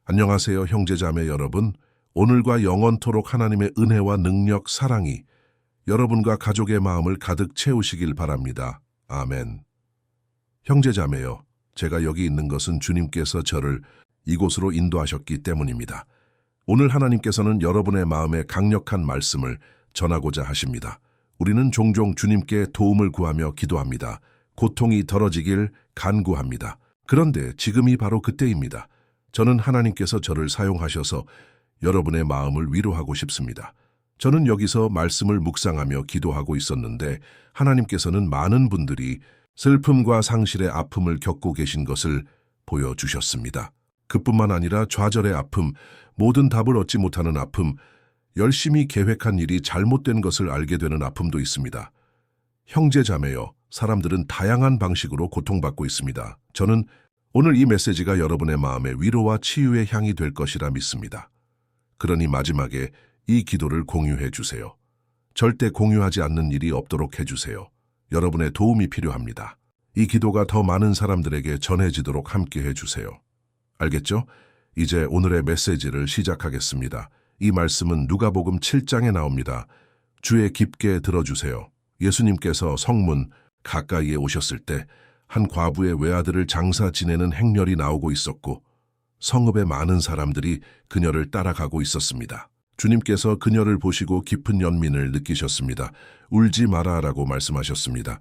안녕하세요, 형제자매 여러분. 오늘과 영원토록 하나님의 은혜와 능력, 사랑이 여러분과 가족의 마음을 가득 채우시길 바랍니다. 아멘. 형제자매여, 제가 여기 있는 것은 주님께서 저를 이곳으로 인도하셨기 때문입니다. 오늘 하나님께서는 여러분의 마음에 강력한 말씀을 전하고자 하십니다. 우리는 종종 주님께 도움을 구하며 기도합니다. 고통이 덜어지길 간구합니다. 그런데 지금이 바로 그때입니다. 저는 하나님께서 저를 사용하셔서 여러분의 마음을 위로하고 싶습니다. 저는 여기서 말씀을 묵상하며 기도하고 있었는데 하나님께서는 많은 분들이 슬픔과 상실의 아픔을 겪고 계신 것을 보여주셨습니다. 그뿐만 아니라 좌절의 아픔, 모든 답을 얻지 못하는 아픔, 열심히 계획한 일이 잘못된 것을 알게 되는 아픔도 있습니다. 형제자매여, 사람들은 다양한 방식으로 고통받고 있습니다. 저는 오늘 이 메시지가 여러분의 마음의 위로와 치유의 향이 될 것이라 믿습니다. 그러니 마지막에 이 기도를 공유해 주세요. 절대 공유하지 않는 일이 없도록 해주세요. 여러분의 도움이 필요합니다. 이 기도가 더 많은 사람들에게 전해지도록 함께 해주세요. 알겠죠? 이제 오늘의 메시지를 시작하겠습니다. 이 말씀은 누가복음 7장에 나옵니다. 주의 깊게 들어주세요. 예수님께서 성문 가까이에 오셨을 때 한 과부의 외아들을 장사 지내는 행렬이 나오고 있었고 성읍의 많은 사람들이 그녀를 따라가고 있었습니다. 주님께서 그녀를 보시고 깊은 연민을 느끼셨습니다. 울지 마라라고 말씀하셨습니다.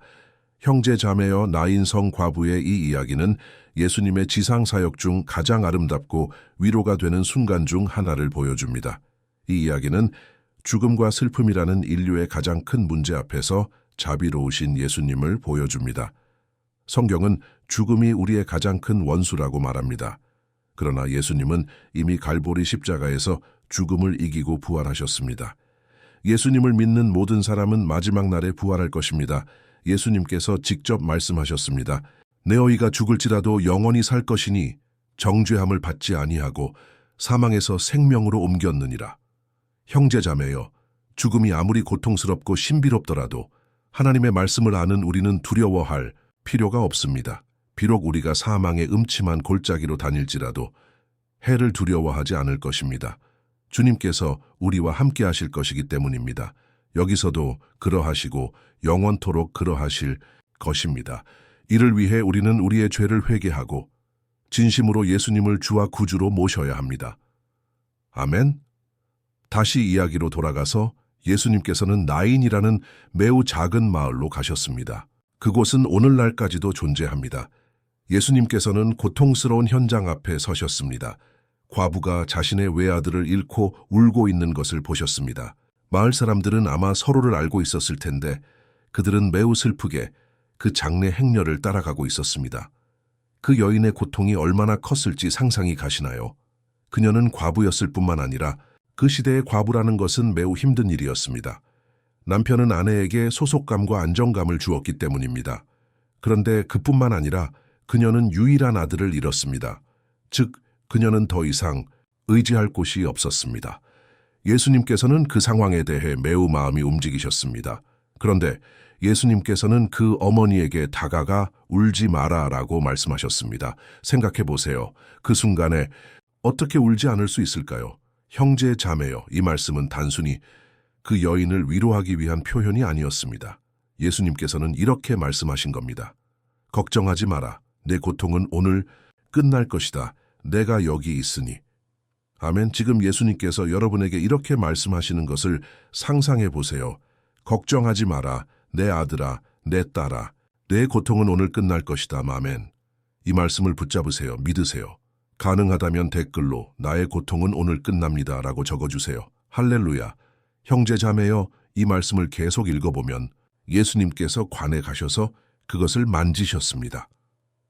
형제 자매여, 나인성 과부의 이 이야기는 예수님의 지상사역 중 가장 아름답고 위로가 되는 순간 중 하나를 보여줍니다. 이 이야기는 죽음과 슬픔이라는 인류의 가장 큰 문제 앞에서 자비로우신 예수님을 보여줍니다. 성경은 죽음이 우리의 가장 큰 원수라고 말합니다. 그러나 예수님은 이미 갈보리 십자가에서 죽음을 이기고 부활하셨습니다. 예수님을 믿는 모든 사람은 마지막 날에 부활할 것입니다. 예수님께서 직접 말씀하셨습니다. 너희가 죽을지라도 영원히 살 것이니 정죄함을 받지 아니하고 사망에서 생명으로 옮겼느니라. 형제자매여, 죽음이 아무리 고통스럽고 신비롭더라도 하나님의 말씀을 아는 우리는 두려워할 필요가 없습니다. 비록 우리가 사망의 음침한 골짜기로 다닐지라도 해를 두려워하지 않을 것입니다. 주님께서 우리와 함께 하실 것이기 때문입니다. 여기서도 그러하시고 영원토록 그러하실 것입니다. 이를 위해 우리는 우리의 죄를 회개하고 진심으로 예수님을 주와 구주로 모셔야 합니다. 아멘. 다시 이야기로 돌아가서 예수님께서는 나인이라는 매우 작은 마을로 가셨습니다. 그곳은 오늘날까지도 존재합니다. 예수님께서는 고통스러운 현장 앞에 서셨습니다. 과부가 자신의 외아들을 잃고 울고 있는 것을 보셨습니다. 마을 사람들은 아마 서로를 알고 있었을 텐데 그들은 매우 슬프게 그 장례 행렬을 따라가고 있었습니다. 그 여인의 고통이 얼마나 컸을지 상상이 가시나요? 그녀는 과부였을 뿐만 아니라 그 시대의 과부라는 것은 매우 힘든 일이었습니다. 남편은 아내에게 소속감과 안정감을 주었기 때문입니다. 그런데 그뿐만 아니라 그녀는 유일한 아들을 잃었습니다. 즉, 그녀는 더 이상 의지할 곳이 없었습니다. 예수님께서는 그 상황에 대해 매우 마음이 움직이셨습니다. 그런데 예수님께서는 그 어머니에게 다가가 울지 마라라고 말씀하셨습니다. 생각해 보세요. 그 순간에 어떻게 울지 않을 수 있을까요? 형제 자매여, 이 말씀은 단순히 그 여인을 위로하기 위한 표현이 아니었습니다. 예수님께서는 이렇게 말씀하신 겁니다. 걱정하지 마라. 내 고통은 오늘 끝날 것이다. 내가 여기 있으니. 아멘. 지금 예수님께서 여러분에게 이렇게 말씀하시는 것을 상상해 보세요. 걱정하지 마라. 내 아들아, 내 딸아. 내 고통은 오늘 끝날 것이다. 아멘. 이 말씀을 붙잡으세요. 믿으세요. 가능하다면 댓글로 나의 고통은 오늘 끝납니다 라고 적어주세요. 할렐루야. 형제 자매여, 이 말씀을 계속 읽어보면 예수님께서 관에 가셔서 그것을 만지셨습니다.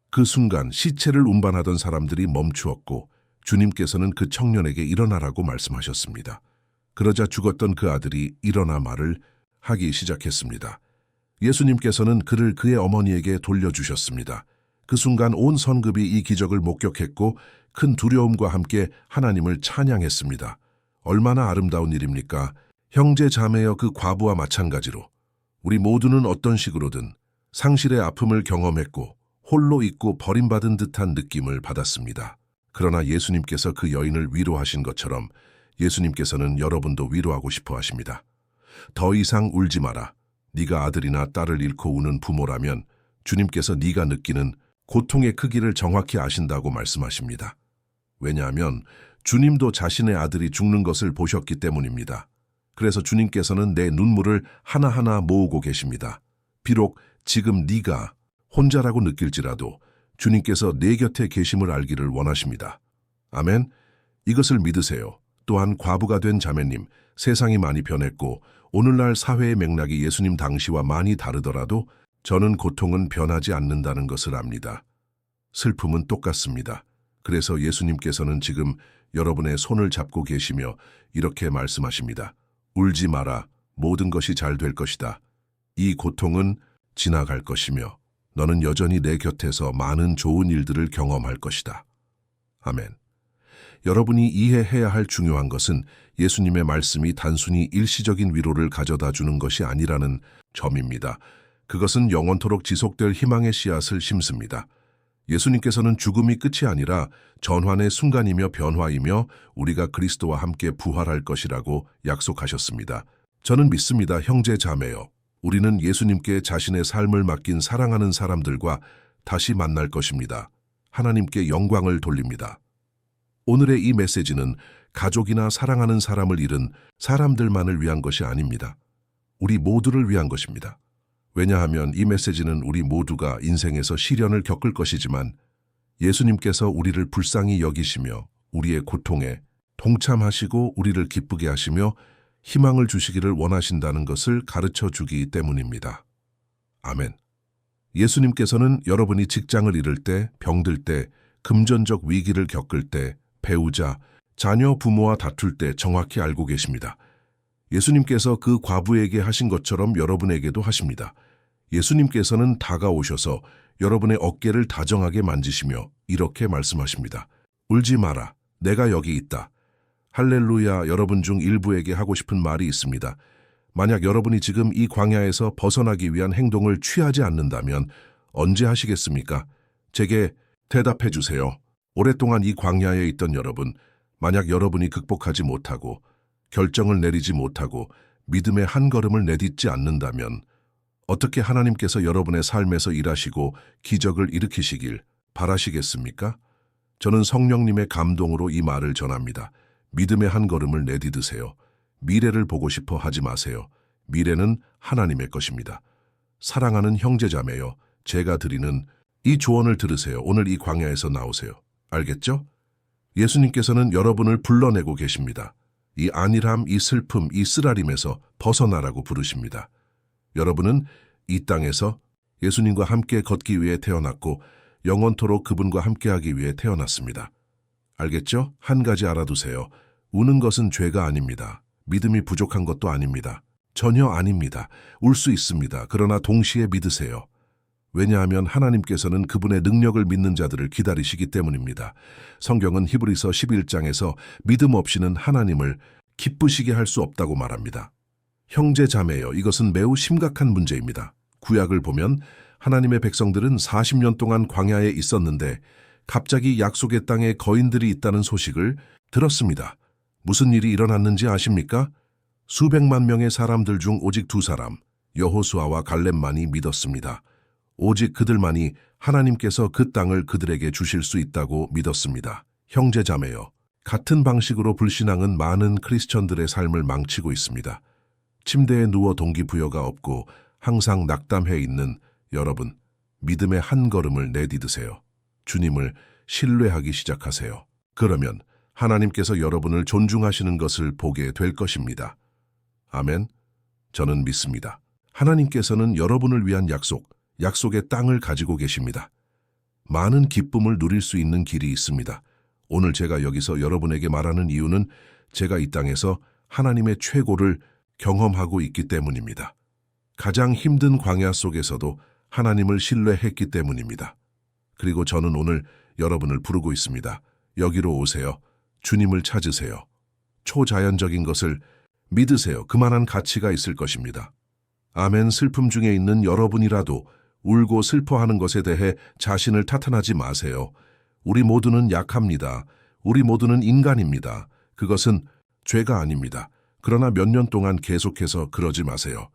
그 순간 시체를 운반하던 사람들이 멈추었고 주님께서는 그 청년에게 일어나라고 말씀하셨습니다. 그러자 죽었던 그 아들이 일어나 말을 하기 시작했습니다. 예수님께서는 그를 그의 어머니에게 돌려주셨습니다. 그 순간 온 성읍이 이 기적을 목격했고 큰 두려움과 함께 하나님을 찬양했습니다. 얼마나 아름다운 일입니까? 형제 자매여, 그 과부와 마찬가지로 우리 모두는 어떤 식으로든 상실의 아픔을 경험했고 홀로 있고 버림받은 듯한 느낌을 받았습니다. 그러나 예수님께서 그 여인을 위로하신 것처럼 예수님께서는 여러분도 위로하고 싶어 하십니다. 더 이상 울지 마라. 네가 아들이나 딸을 잃고 우는 부모라면 주님께서 네가 느끼는 고통의 크기를 정확히 아신다고 말씀하십니다. 왜냐하면 주님도 자신의 아들이 죽는 것을 보셨기 때문입니다. 그래서 주님께서는 내 눈물을 하나하나 모으고 계십니다. 비록 지금 네가 혼자라고 느낄지라도 주님께서 내 곁에 계심을 알기를 원하십니다. 아멘. 이것을 믿으세요. 또한 과부가 된 자매님, 세상이 많이 변했고 오늘날 사회의 맥락이 예수님 당시와 많이 다르더라도 저는 고통은 변하지 않는다는 것을 압니다. 슬픔은 똑같습니다. 그래서 예수님께서는 지금 여러분의 손을 잡고 계시며 이렇게 말씀하십니다. 울지 마라. 모든 것이 잘 될 것이다. 이 고통은 지나갈 것이며 너는 여전히 내 곁에서 많은 좋은 일들을 경험할 것이다. 아멘. 여러분이 이해해야 할 중요한 것은 예수님의 말씀이 단순히 일시적인 위로를 가져다 주는 것이 아니라는 점입니다. 그것은 영원토록 지속될 희망의 씨앗을 심습니다. 예수님께서는 죽음이 끝이 아니라 전환의 순간이며 변화이며 우리가 그리스도와 함께 부활할 것이라고 약속하셨습니다. 저는 믿습니다, 형제 자매여. 우리는 예수님께 자신의 삶을 맡긴 사랑하는 사람들과 다시 만날 것입니다. 하나님께 영광을 돌립니다. 오늘의 이 메시지는 가족이나 사랑하는 사람을 잃은 사람들만을 위한 것이 아닙니다. 우리 모두를 위한 것입니다. 왜냐하면 이 메시지는 우리 모두가 인생에서 시련을 겪을 것이지만 예수님께서 우리를 불쌍히 여기시며 우리의 고통에 동참하시고 우리를 기쁘게 하시며 희망을 주시기를 원하신다는 것을 가르쳐 주기 때문입니다. 아멘. 예수님께서는 여러분이 직장을 잃을 때, 병들 때, 금전적 위기를 겪을 때, 배우자, 자녀, 부모와 다툴 때 정확히 알고 계십니다. 예수님께서 그 과부에게 하신 것처럼 여러분에게도 하십니다. 예수님께서는 다가오셔서 여러분의 어깨를 다정하게 만지시며 이렇게 말씀하십니다. 울지 마라. 내가 여기 있다. 할렐루야. 여러분 중 일부에게 하고 싶은 말이 있습니다. 만약 여러분이 지금 이 광야에서 벗어나기 위한 행동을 취하지 않는다면 언제 하시겠습니까? 제게 대답해 주세요. 오랫동안 이 광야에 있던 여러분, 만약 여러분이 극복하지 못하고 결정을 내리지 못하고 믿음의 한 걸음을 내딛지 않는다면 어떻게 하나님께서 여러분의 삶에서 일하시고 기적을 일으키시길 바라시겠습니까? 저는 성령님의 감동으로 이 말을 전합니다. 믿음의 한 걸음을 내딛으세요. 미래를 보고 싶어 하지 마세요. 미래는 하나님의 것입니다. 사랑하는 형제자매여, 제가 드리는 이 조언을 들으세요. 오늘 이 광야에서 나오세요. 알겠죠? 예수님께서는 여러분을 불러내고 계십니다. 이 안일함, 이 슬픔, 이 쓰라림에서 벗어나라고 부르십니다. 여러분은 이 땅에서 예수님과 함께 걷기 위해 태어났고 영원토록 그분과 함께하기 위해 태어났습니다. 알겠죠? 한 가지 알아두세요. 우는 것은 죄가 아닙니다. 믿음이 부족한 것도 아닙니다. 전혀 아닙니다. 울 수 있습니다. 그러나 동시에 믿으세요. 왜냐하면 하나님께서는 그분의 능력을 믿는 자들을 기다리시기 때문입니다. 성경은 히브리서 11장에서 믿음 없이는 하나님을 기쁘시게 할 수 없다고 말합니다. 형제 자매여, 이것은 매우 심각한 문제입니다. 구약을 보면 하나님의 백성들은 40년 동안 광야에 있었는데 갑자기 약속의 땅에 거인들이 있다는 소식을 들었습니다. 무슨 일이 일어났는지 아십니까? 수백만 명의 사람들 중 오직 2사람, 여호수아와 갈렙만이 믿었습니다. 오직 그들만이 하나님께서 그 땅을 그들에게 주실 수 있다고 믿었습니다. 형제 자매여, 같은 방식으로 불신앙은 많은 크리스천들의 삶을 망치고 있습니다. 침대에 누워 동기부여가 없고 항상 낙담해 있는 여러분, 믿음의 한 걸음을 내딛으세요. 주님을 신뢰하기 시작하세요. 그러면 하나님께서 여러분을 존중하시는 것을 보게 될 것입니다. 아멘. 저는 믿습니다. 하나님께서는 여러분을 위한 약속의 땅을 가지고 계십니다. 많은 기쁨을 누릴 수 있는 길이 있습니다. 오늘 제가 여기서 여러분에게 말하는 이유는 제가 이 땅에서 하나님의 최고를 경험하고 있기 때문입니다. 가장 힘든 광야 속에서도 하나님을 신뢰했기 때문입니다. 그리고 저는 오늘 여러분을 부르고 있습니다. 여기로 오세요. 주님을 찾으세요. 초자연적인 것을 믿으세요. 그만한 가치가 있을 것입니다. 아멘. 슬픔 중에 있는 여러분이라도 울고 슬퍼하는 것에 대해 자신을 탓하지 마세요. 우리 모두는 약합니다. 우리 모두는 인간입니다. 그것은 죄가 아닙니다. 그러나 몇 년 동안 계속해서 그러지 마세요.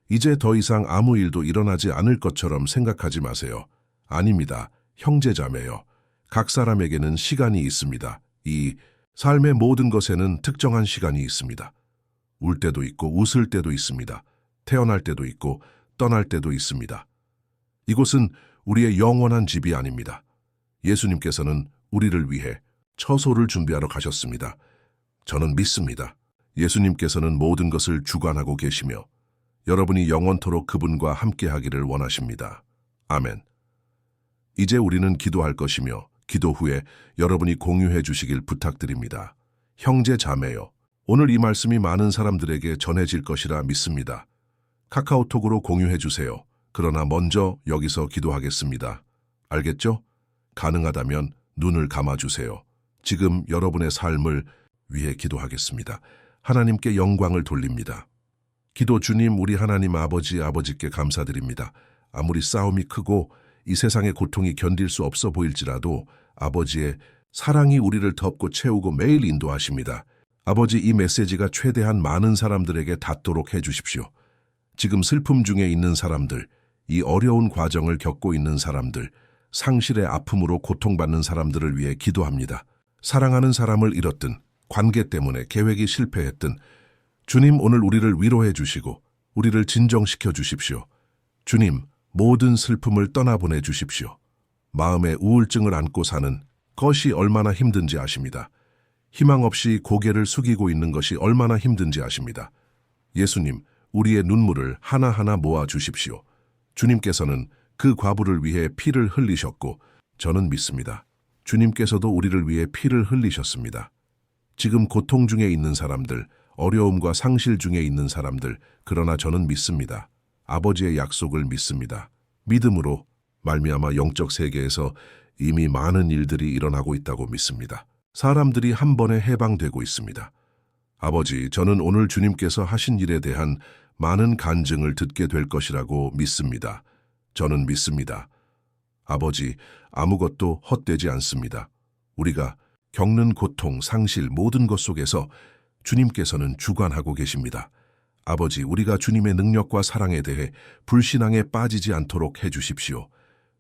이제 더 이상 아무 일도 일어나지 않을 것처럼 생각하지 마세요. 아닙니다. 형제자매요. 각 사람에게는 시간이 있습니다. 이 삶의 모든 것에는 특정한 시간이 있습니다. 울 때도 있고 웃을 때도 있습니다. 태어날 때도 있고 떠날 때도 있습니다. 이곳은 우리의 영원한 집이 아닙니다. 예수님께서는 우리를 위해 처소를 준비하러 가셨습니다. 저는 믿습니다. 예수님께서는 모든 것을 주관하고 계시며 여러분이 영원토록 그분과 함께하기를 원하십니다. 아멘. 이제 우리는 기도할 것이며 기도 후에 여러분이 공유해 주시길 부탁드립니다. 형제 자매요. 오늘 이 말씀이 많은 사람들에게 전해질 것이라 믿습니다. 카카오톡으로 공유해 주세요. 그러나 먼저 여기서 기도하겠습니다. 알겠죠? 가능하다면 눈을 감아주세요. 지금 여러분의 삶을 위해 기도하겠습니다. 하나님께 영광을 돌립니다. 기도 주님, 우리 하나님 아버지께 감사드립니다. 아무리 싸움이 크고 이 세상의 고통이 견딜 수 없어 보일지라도 아버지의 사랑이 우리를 덮고 채우고 매일 인도하십니다. 아버지, 이 메시지가 최대한 많은 사람들에게 닿도록 해주십시오. 지금 슬픔 중에 있는 사람들, 이 어려운 과정을 겪고 있는 사람들, 상실의 아픔으로 고통받는 사람들을 위해 기도합니다. 사랑하는 사람을 잃었든 관계 때문에 계획이 실패했든 주님, 오늘 우리를 위로해 주시고 우리를 진정시켜 주십시오. 주님, 모든 슬픔을 떠나보내 주십시오. 마음에 우울증을 안고 사는 것이 얼마나 힘든지 아십니다. 희망 없이 고개를 숙이고 있는 것이 얼마나 힘든지 아십니다. 예수님, 우리의 눈물을 하나하나 모아 주십시오. 주님께서는 그 과부를 위해 피를 흘리셨고 저는 믿습니다. 주님께서도 우리를 위해 피를 흘리셨습니다. 지금 고통 중에 있는 사람들, 어려움과 상실 중에 있는 사람들, 그러나 저는 믿습니다. 아버지의 약속을 믿습니다. 믿음으로 말미암아 영적 세계에서 이미 많은 일들이 일어나고 있다고 믿습니다. 사람들이 한 번에 해방되고 있습니다. 아버지, 저는 오늘 주님께서 하신 일에 대한 많은 간증을 듣게 될 것이라고 믿습니다. 저는 믿습니다. 아버지, 아무것도 헛되지 않습니다. 우리가 겪는 고통, 상실, 모든 것 속에서 주님께서는 주관하고 계십니다. 아버지, 우리가 주님의 능력과 사랑에 대해 불신앙에 빠지지 않도록 해주십시오.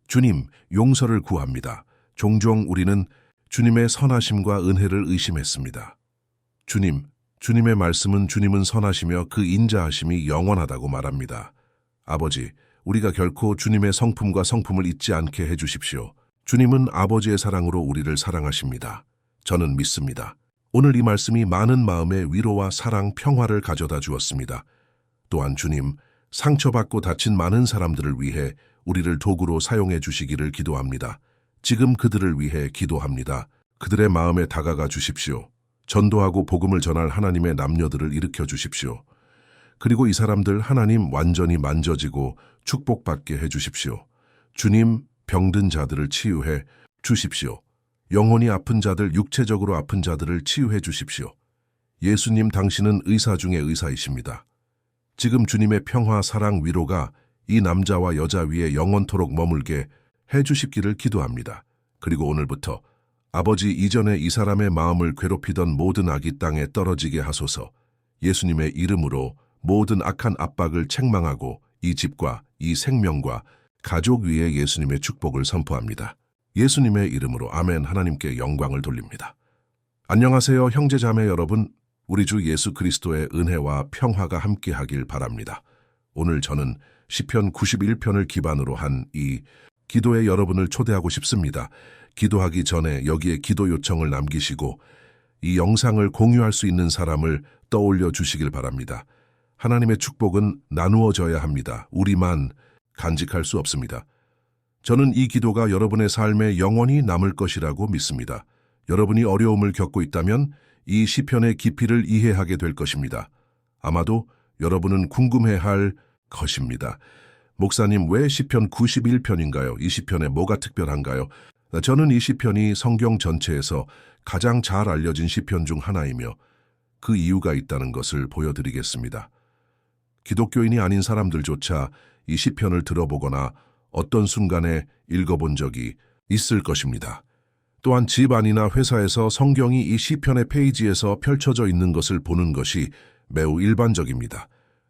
주님, 용서를 구합니다. 종종 우리는 주님의 선하심과 은혜를 의심했습니다. 주님, 주님의 말씀은 주님은 선하시며 그 인자하심이 영원하다고 말합니다. 아버지, 우리가 결코 주님의 성품과 성품을 잊지 않게 해주십시오. 주님은 아버지의 사랑으로 우리를 사랑하십니다. 저는 믿습니다. 오늘 이 말씀이 많은 마음의 위로와 사랑, 평화를 가져다 주었습니다. 또한 주님, 상처받고 다친 많은 사람들을 위해 우리를 도구로 사용해 주시기를 기도합니다. 지금 그들을 위해 기도합니다. 그들의 마음에 다가가 주십시오. 전도하고 복음을 전할 하나님의 남녀들을 일으켜 주십시오. 그리고 이 사람들 하나님 완전히 만져지고 축복받게 해주십시오. 주님, 병든 자들을 치유해 주십시오. 영혼이 아픈 자들, 육체적으로 아픈 자들을 치유해 주십시오. 예수님, 당신은 의사 중에 의사이십니다. 지금 주님의 평화, 사랑, 위로가 이 남자와 여자 위에 영원토록 머물게 해주십기를 기도합니다. 그리고 오늘부터 아버지, 이전에 이 사람의 마음을 괴롭히던 모든 악이 땅에 떨어지게 하소서. 예수님의 이름으로 모든 악한 압박을 책망하고 이 집과 이 생명과 가족 위에 예수님의 축복을 선포합니다. 예수님의 이름으로 아멘. 하나님께 영광을 돌립니다. 안녕하세요, 형제자매 여러분. 우리 주 예수 그리스도의 은혜와 평화가 함께하길 바랍니다. 오늘 저는 시편 91편을 기반으로 한 이 기도에 여러분을 초대하고 싶습니다. 기도하기 전에 여기에 기도 요청을 남기시고 이 영상을 공유할 수 있는 사람을 떠올려 주시길 바랍니다. 하나님의 축복은 나누어져야 합니다. 우리만 간직할 수 없습니다. 저는 이 기도가 여러분의 삶에 영원히 남을 것이라고 믿습니다. 여러분이 어려움을 겪고 있다면 이 시편의 깊이를 이해하게 될 것입니다. 아마도 여러분은 궁금해할 것입니다. 목사님, 왜 시편 91편인가요? 이 시편에 뭐가 특별한가요? 저는 이 시편이 성경 전체에서 가장 잘 알려진 시편 중 하나이며 그 이유가 있다는 것을 보여드리겠습니다. 기독교인이 아닌 사람들조차 이 시편을 들어보거나 어떤 순간에 읽어본 적이 있을 것입니다. 또한 집 안이나 회사에서 성경이 이 시편의 페이지에서 펼쳐져 있는 것을 보는 것이 매우 일반적입니다.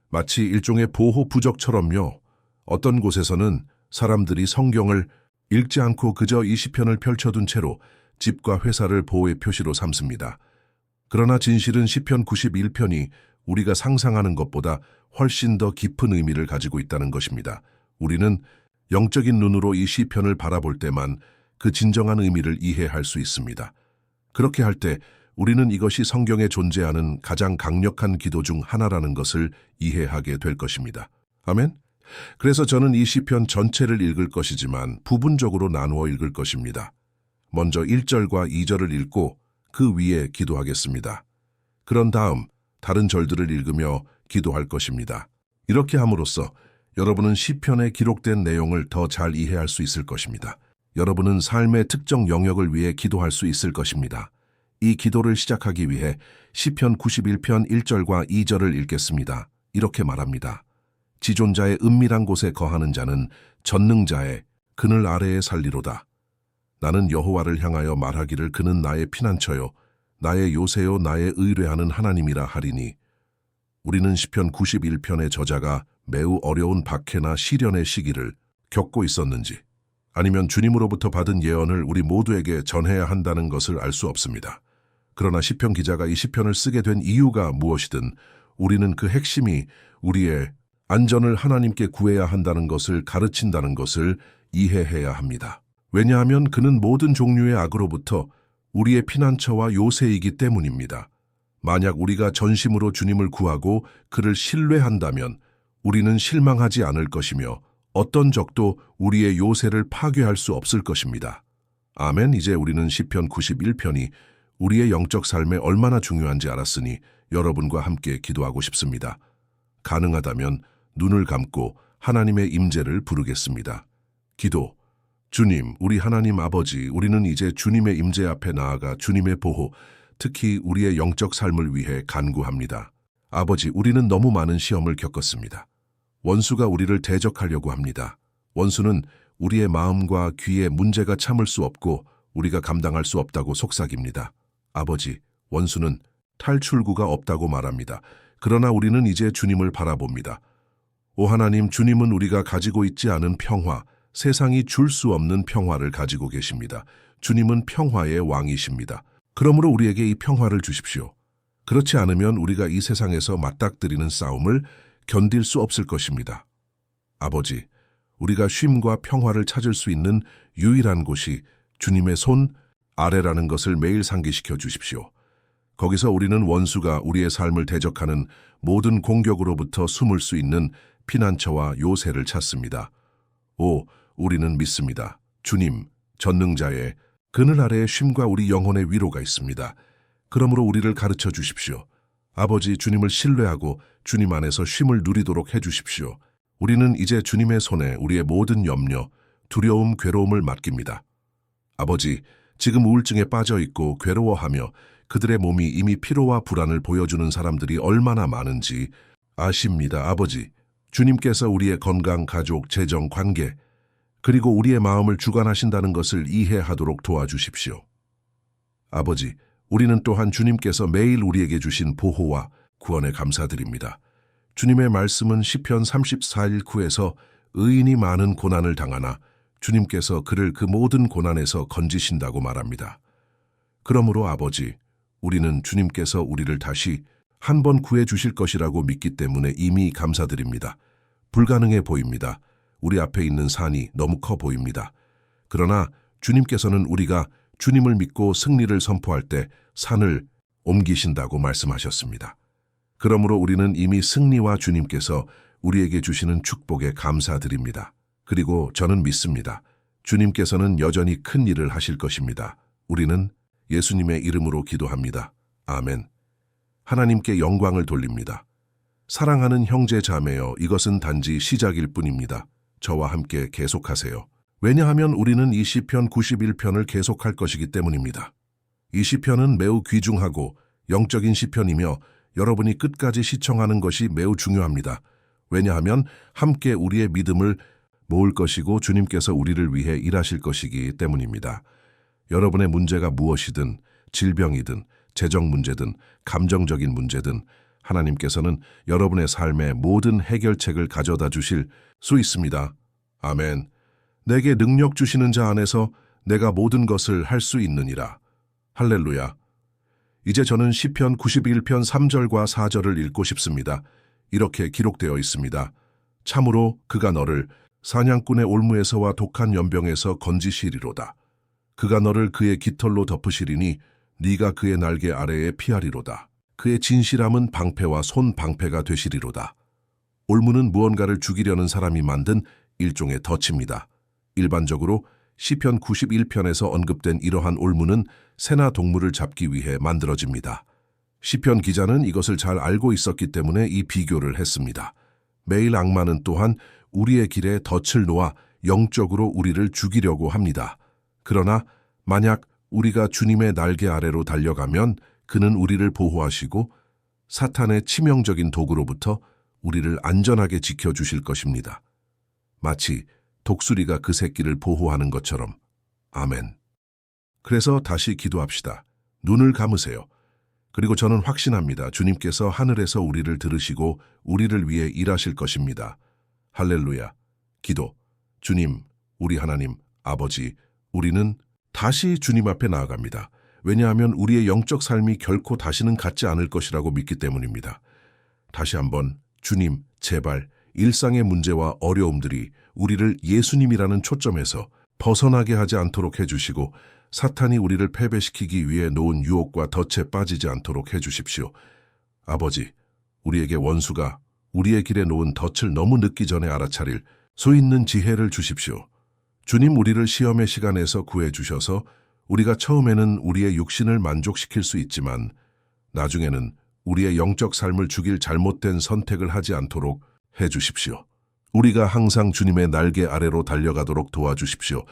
마치 일종의 보호 부적처럼요. 어떤 곳에서는 사람들이 성경을 읽지 않고 그저 이 시편을 펼쳐둔 채로 집과 회사를 보호의 표시로 삼습니다. 그러나 진실은 시편 91편이 우리가 상상하는 것보다 훨씬 더 깊은 의미를 가지고 있다는 것입니다. 우리는 영적인 눈으로 이 시편을 바라볼 때만 그 진정한 의미를 이해할 수 있습니다. 그렇게 할 때 우리는 이것이 성경에 존재하는 가장 강력한 기도 중 하나라는 것을 이해하게 될 것입니다. 아멘? 그래서 저는 이 시편 전체를 읽을 것이지만 부분적으로 나누어 읽을 것입니다. 먼저 1절과 2절을 읽고 그 위에 기도하겠습니다. 그런 다음 다른 절들을 읽으며 기도할 것입니다. 이렇게 함으로써 여러분은 시편에 기록된 내용을 더 잘 이해할 수 있을 것입니다. 여러분은 삶의 특정 영역을 위해 기도할 수 있을 것입니다. 이 기도를 시작하기 위해 시편 91편 1절과 2절을 읽겠습니다. 이렇게 말합니다. 지존자의 은밀한 곳에 거하는 자는 전능자의 그늘 아래에 살리로다. 나는 여호와를 향하여 말하기를 그는 나의 피난처요 나의 요새요 나의 의뢰하는 하나님이라 하리니. 우리는 시편 91편의 저자가 매우 어려운 박해나 시련의 시기를 겪고 있었는지 아니면 주님으로부터 받은 예언을 우리 모두에게 전해야 한다는 것을 알 수 없습니다. 그러나 시편 기자가 이 시편을 쓰게 된 이유가 무엇이든 우리는 그 핵심이 우리의 안전을 하나님께 구해야 한다는 것을 가르친다는 것을 이해해야 합니다. 왜냐하면 그는 모든 종류의 악으로부터 우리의 피난처와 요새이기 때문입니다. 만약 우리가 전심으로 주님을 구하고 그를 신뢰한다면 우리는 실망하지 않을 것이며 어떤 적도 우리의 요새를 파괴할 수 없을 것입니다. 아멘. 이제 우리는 시편 91편이 우리의 영적 삶에 얼마나 중요한지 알았으니 여러분과 함께 기도하고 싶습니다. 가능하다면 눈을 감고 하나님의 임재를 부르겠습니다. 기도. 주님, 우리 하나님 아버지, 우리는 이제 주님의 임재 앞에 나아가 주님의 보호, 특히 우리의 영적 삶을 위해 간구합니다. 아버지, 우리는 너무 많은 시험을 겪었습니다. 원수가 우리를 대적하려고 합니다. 원수는 우리의 마음과 귀에 문제가 참을 수 없고 우리가 감당할 수 없다고 속삭입니다. 아버지, 원수는 탈출구가 없다고 말합니다. 그러나 우리는 이제 주님을 바라봅니다. 오 하나님, 주님은 우리가 가지고 있지 않은 평화, 세상이 줄 수 없는 평화를 가지고 계십니다. 주님은 평화의 왕이십니다. 그러므로 우리에게 이 평화를 주십시오. 그렇지 않으면 우리가 이 세상에서 맞닥뜨리는 싸움을 견딜 수 없을 것입니다. 아버지, 우리가 쉼과 평화를 찾을 수 있는 유일한 곳이 주님의 손 아래라는 것을 매일 상기시켜 주십시오. 거기서 우리는 원수가 우리의 삶을 대적하는 모든 공격으로부터 숨을 수 있는 피난처와 요새를 찾습니다. 오, 우리는 믿습니다. 주님, 전능자의 그늘 아래에 쉼과 우리 영혼의 위로가 있습니다. 그러므로 우리를 가르쳐 주십시오. 아버지, 주님을 신뢰하고 주님 안에서 쉼을 누리도록 해주십시오. 우리는 이제 주님의 손에 우리의 모든 염려, 두려움, 괴로움을 맡깁니다. 아버지, 지금 우울증에 빠져 있고 괴로워하며 그들의 몸이 이미 피로와 불안을 보여주는 사람들이 얼마나 많은지 아십니다. 아버지, 주님께서 우리의 건강, 가족, 재정, 관계, 그리고 우리의 마음을 주관하신다는 것을 이해하도록 도와주십시오. 아버지, 우리는 또한 주님께서 매일 우리에게 주신 보호와 구원에 감사드립니다. 주님의 말씀은 시편 34일 9에서 의인이 많은 고난을 당하나 주님께서 그를 그 모든 고난에서 건지신다고 말합니다. 그러므로 아버지, 우리는 주님께서 우리를 다시 한 번 구해 주실 것이라고 믿기 때문에 이미 감사드립니다. 불가능해 보입니다. 우리 앞에 있는 산이 너무 커 보입니다. 그러나 주님께서는 우리가 주님을 믿고 승리를 선포할 때 산을 옮기신다고 말씀하셨습니다. 그러므로 우리는 이미 승리와 주님께서 우리에게 주시는 축복에 감사드립니다. 그리고 저는 믿습니다. 주님께서는 여전히 큰 일을 하실 것입니다. 우리는 예수님의 이름으로 기도합니다. 아멘. 하나님께 영광을 돌립니다. 사랑하는 형제 자매여, 이것은 단지 시작일 뿐입니다. 저와 함께 계속하세요. 왜냐하면 우리는 이 시편 91편을 계속할 것이기 때문입니다. 이 시편은 매우 귀중하고 영적인 시편이며 여러분이 끝까지 시청하는 것이 매우 중요합니다. 왜냐하면 함께 우리의 믿음을 모을 것이고 주님께서 우리를 위해 일하실 것이기 때문입니다. 여러분의 문제가 무엇이든, 질병이든, 재정 문제든, 감정적인 문제든 하나님께서는 여러분의 삶의 모든 해결책을 가져다 주실 수 있습니다. 아멘. 내게 능력 주시는 자 안에서 내가 모든 것을 할 수 있느니라. 할렐루야. 이제 저는 시편 91편 3절과 4절을 읽고 싶습니다. 이렇게 기록되어 있습니다. 참으로 그가 너를 사냥꾼의 올무에서와 독한 연병에서 건지시리로다. 그가 너를 그의 깃털로 덮으시리니 네가 그의 날개 아래에 피하리로다. 그의 진실함은 방패와 손 방패가 되시리로다. 올무는 무언가를 죽이려는 사람이 만든 일종의 덫입니다. 일반적으로 시편 91편에서 언급된 이러한 올무는 새나 동물을 잡기 위해 만들어집니다. 시편 기자는 이것을 잘 알고 있었기 때문에 이 비교를 했습니다. 매일 악마는 또한 우리의 길에 덫을 놓아 영적으로 우리를 죽이려고 합니다. 그러나 만약 우리가 주님의 날개 아래로 달려가면 그는 우리를 보호하시고 사탄의 치명적인 도구로부터 우리를 안전하게 지켜주실 것입니다. 마치 독수리가 그 새끼를 보호하는 것처럼. 아멘. 그래서 다시 기도합시다. 눈을 감으세요. 그리고 저는 확신합니다. 주님께서 하늘에서 우리를 들으시고 우리를 위해 일하실 것입니다. 할렐루야. 기도. 주님, 우리 하나님, 아버지, 우리는 다시 주님 앞에 나아갑니다. 왜냐하면 우리의 영적 삶이 결코 다시는 같지 않을 것이라고 믿기 때문입니다. 다시 한번 주님, 제발 일상의 문제와 어려움들이 우리를 예수님이라는 초점에서 벗어나게 하지 않도록 해주시고 사탄이 우리를 패배시키기 위해 놓은 유혹과 덫에 빠지지 않도록 해주십시오. 아버지, 우리에게 원수가 우리의 길에 놓은 덫을 너무 늦기 전에 알아차릴 수 있는 지혜를 주십시오. 주님, 우리를 시험의 시간에서 구해주셔서 우리가 처음에는 우리의 육신을 만족시킬 수 있지만 나중에는 우리의 영적 삶을 죽일 잘못된 선택을 하지 않도록 해주십시오. 우리가 항상 주님의 날개 아래로 달려가도록 도와주십시오.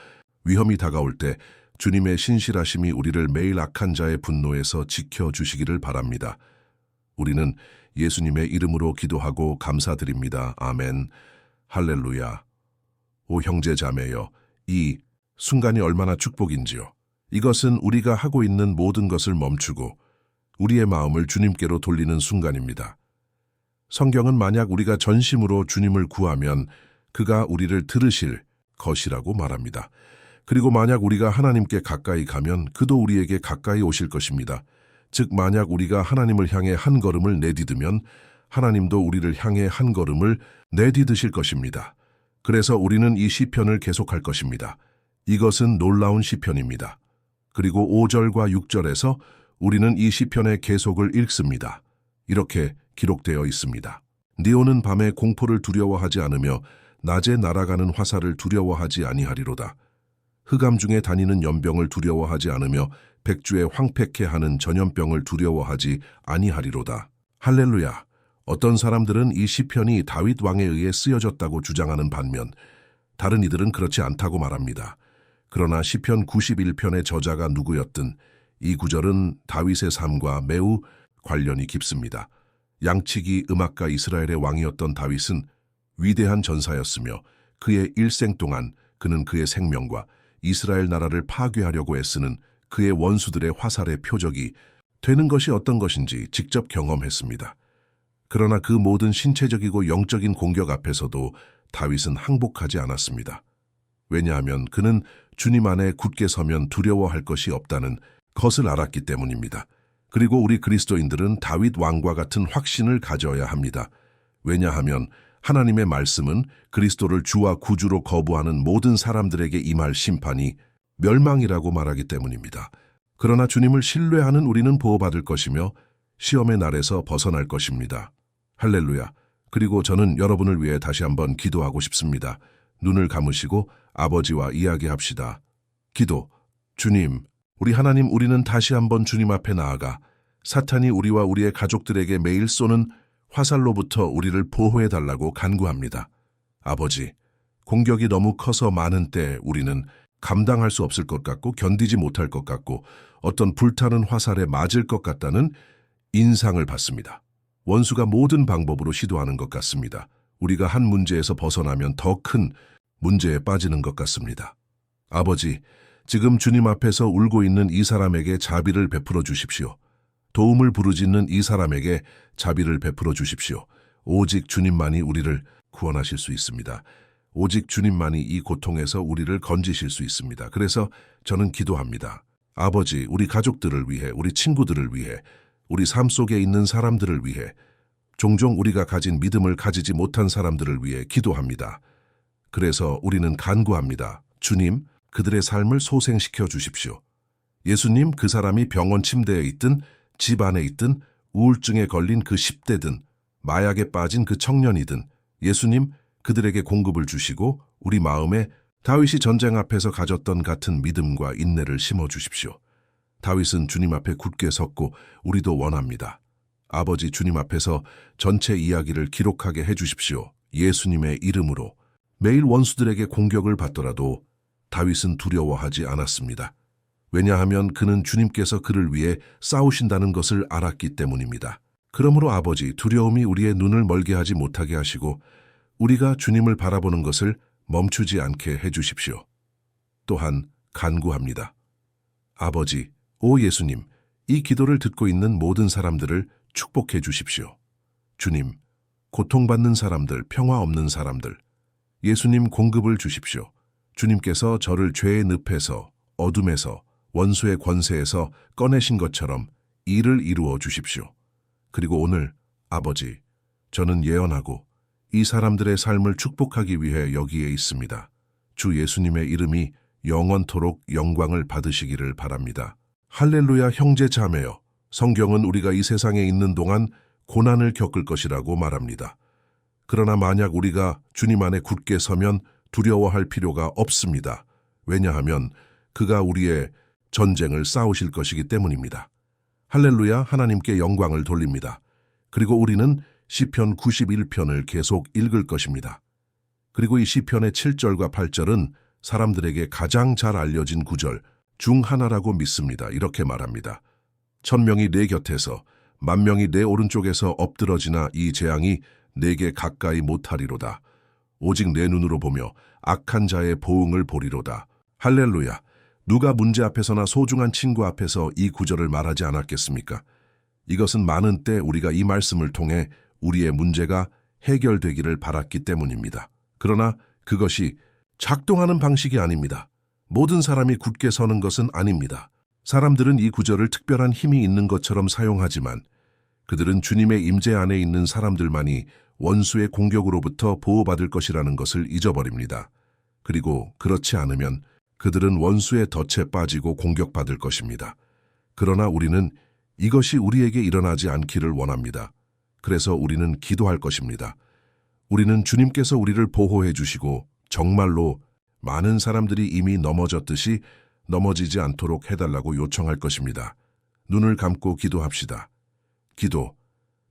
위험이 다가올 때 주님의 신실하심이 우리를 매일 악한 자의 분노에서 지켜주시기를 바랍니다. 우리는 예수님의 이름으로 기도하고 감사드립니다. 아멘. 할렐루야. 오 형제 자매여, 이 순간이 얼마나 축복인지요. 이것은 우리가 하고 있는 모든 것을 멈추고 우리의 마음을 주님께로 돌리는 순간입니다. 성경은 만약 우리가 전심으로 주님을 구하면 그가 우리를 들으실 것이라고 말합니다. 그리고 만약 우리가 하나님께 가까이 가면 그도 우리에게 가까이 오실 것입니다. 즉 만약 우리가 하나님을 향해 한 걸음을 내디디면 하나님도 우리를 향해 한 걸음을 내디디실 것입니다. 그래서 우리는 이 시편을 계속할 것입니다. 이것은 놀라운 시편입니다. 그리고 5절과 6절에서 우리는 이 시편의 계속을 읽습니다. 이렇게 기록되어 있습니다. 네 오는 밤에 공포를 두려워하지 않으며 낮에 날아가는 화살을 두려워하지 아니하리로다. 흑암 중에 다니는 연병을 두려워하지 않으며 백주에 황폐케 하는 전염병을 두려워하지 아니하리로다. 할렐루야. 어떤 사람들은 이 시편이 다윗 왕에 의해 쓰여졌다고 주장하는 반면 다른 이들은 그렇지 않다고 말합니다. 그러나 시편 91편의 저자가 누구였든 이 구절은 다윗의 삶과 매우 관련이 깊습니다. 양치기 음악가 이스라엘의 왕이었던 다윗은 위대한 전사였으며 그의 일생 동안 그는 그의 생명과 이스라엘 나라를 파괴하려고 애쓰는 그의 원수들의 화살의 표적이 되는 것이 어떤 것인지 직접 경험했습니다. 그러나 그 모든 신체적이고 영적인 공격 앞에서도 다윗은 항복하지 않았습니다. 왜냐하면 그는 주님 안에 굳게 서면 두려워할 것이 없다는 것을 알았기 때문입니다. 그리고 우리 그리스도인들은 다윗 왕과 같은 확신을 가져야 합니다. 왜냐하면 하나님의 말씀은 그리스도를 주와 구주로 거부하는 모든 사람들에게 임할 심판이 멸망이라고 말하기 때문입니다. 그러나 주님을 신뢰하는 우리는 보호받을 것이며 시험의 날에서 벗어날 것입니다. 할렐루야. 그리고 저는 여러분을 위해 다시 한번 기도하고 싶습니다. 눈을 감으시고 아버지와 이야기합시다. 기도. 주님, 우리 하나님, 우리는 다시 한번 주님 앞에 나아가 사탄이 우리와 우리의 가족들에게 매일 쏘는 화살로부터 우리를 보호해달라고 간구합니다. 아버지, 공격이 너무 커서 많은 때 우리는 감당할 수 없을 것 같고 견디지 못할 것 같고 어떤 불타는 화살에 맞을 것 같다는 인상을 받습니다. 원수가 모든 방법으로 시도하는 것 같습니다. 우리가 한 문제에서 벗어나면 더 큰 문제에 빠지는 것 같습니다. 아버지, 지금 주님 앞에서 울고 있는 이 사람에게 자비를 베풀어 주십시오. 도움을 부르짖는 이 사람에게 자비를 베풀어 주십시오. 오직 주님만이 우리를 구원하실 수 있습니다. 오직 주님만이 이 고통에서 우리를 건지실 수 있습니다. 그래서 저는 기도합니다. 아버지, 우리 가족들을 위해, 우리 친구들을 위해, 우리 삶 속에 있는 사람들을 위해, 종종 우리가 가진 믿음을 가지지 못한 사람들을 위해 기도합니다. 그래서 우리는 간구합니다. 주님, 그들의 삶을 소생시켜 주십시오. 예수님, 그 사람이 병원 침대에 있든 집 안에 있든 우울증에 걸린 그 10대든 마약에 빠진 그 청년이든 예수님, 그들에게 공급을 주시고 우리 마음에 다윗이 전쟁 앞에서 가졌던 같은 믿음과 인내를 심어 주십시오. 다윗은 주님 앞에 굳게 섰고 우리도 원합니다. 아버지, 주님 앞에서 전체 이야기를 기록하게 해주십시오. 예수님의 이름으로. 매일 원수들에게 공격을 받더라도 다윗은 두려워하지 않았습니다. 왜냐하면 그는 주님께서 그를 위해 싸우신다는 것을 알았기 때문입니다. 그러므로 아버지, 두려움이 우리의 눈을 멀게 하지 못하게 하시고 우리가 주님을 바라보는 것을 멈추지 않게 해주십시오. 또한 간구합니다. 아버지, 오 예수님, 이 기도를 듣고 있는 모든 사람들을 축복해 주십시오. 주님, 고통받는 사람들, 평화 없는 사람들, 예수님 공급을 주십시오. 주님께서 저를 죄의 늪에서, 어둠에서, 원수의 권세에서 꺼내신 것처럼 일을 이루어 주십시오. 그리고 오늘, 아버지, 저는 예언하고 이 사람들의 삶을 축복하기 위해 여기에 있습니다. 주 예수님의 이름이 영원토록 영광을 받으시기를 바랍니다. 할렐루야. 형제 자매여, 성경은 우리가 이 세상에 있는 동안 고난을 겪을 것이라고 말합니다. 그러나 만약 우리가 주님 안에 굳게 서면 두려워할 필요가 없습니다. 왜냐하면 그가 우리의 전쟁을 싸우실 것이기 때문입니다. 할렐루야. 하나님께 영광을 돌립니다. 그리고 우리는 시편 91편을 계속 읽을 것입니다. 그리고 이 시편의 7절과 8절은 사람들에게 가장 잘 알려진 구절 중 하나라고 믿습니다. 이렇게 말합니다. 1000명이 내 곁에서 10,000명이 내 오른쪽에서 엎드러지나 이 재앙이 내게 가까이 못하리로다. 오직 내 눈으로 보며 악한 자의 보응을 보리로다. 할렐루야. 누가 문제 앞에서나 소중한 친구 앞에서 이 구절을 말하지 않았겠습니까? 이것은 많은 때 우리가 이 말씀을 통해 우리의 문제가 해결되기를 바랐기 때문입니다. 그러나 그것이 작동하는 방식이 아닙니다. 모든 사람이 굳게 서는 것은 아닙니다. 사람들은 이 구절을 특별한 힘이 있는 것처럼 사용하지만 그들은 주님의 임재 안에 있는 사람들만이 원수의 공격으로부터 보호받을 것이라는 것을 잊어버립니다. 그리고 그렇지 않으면 그들은 원수의 덫에 빠지고 공격받을 것입니다. 그러나 우리는 이것이 우리에게 일어나지 않기를 원합니다. 그래서 우리는 기도할 것입니다. 우리는 주님께서 우리를 보호해 주시고 정말로 많은 사람들이 이미 넘어졌듯이 넘어지지 않도록 해달라고 요청할 것입니다. 눈을 감고 기도합시다. 기도.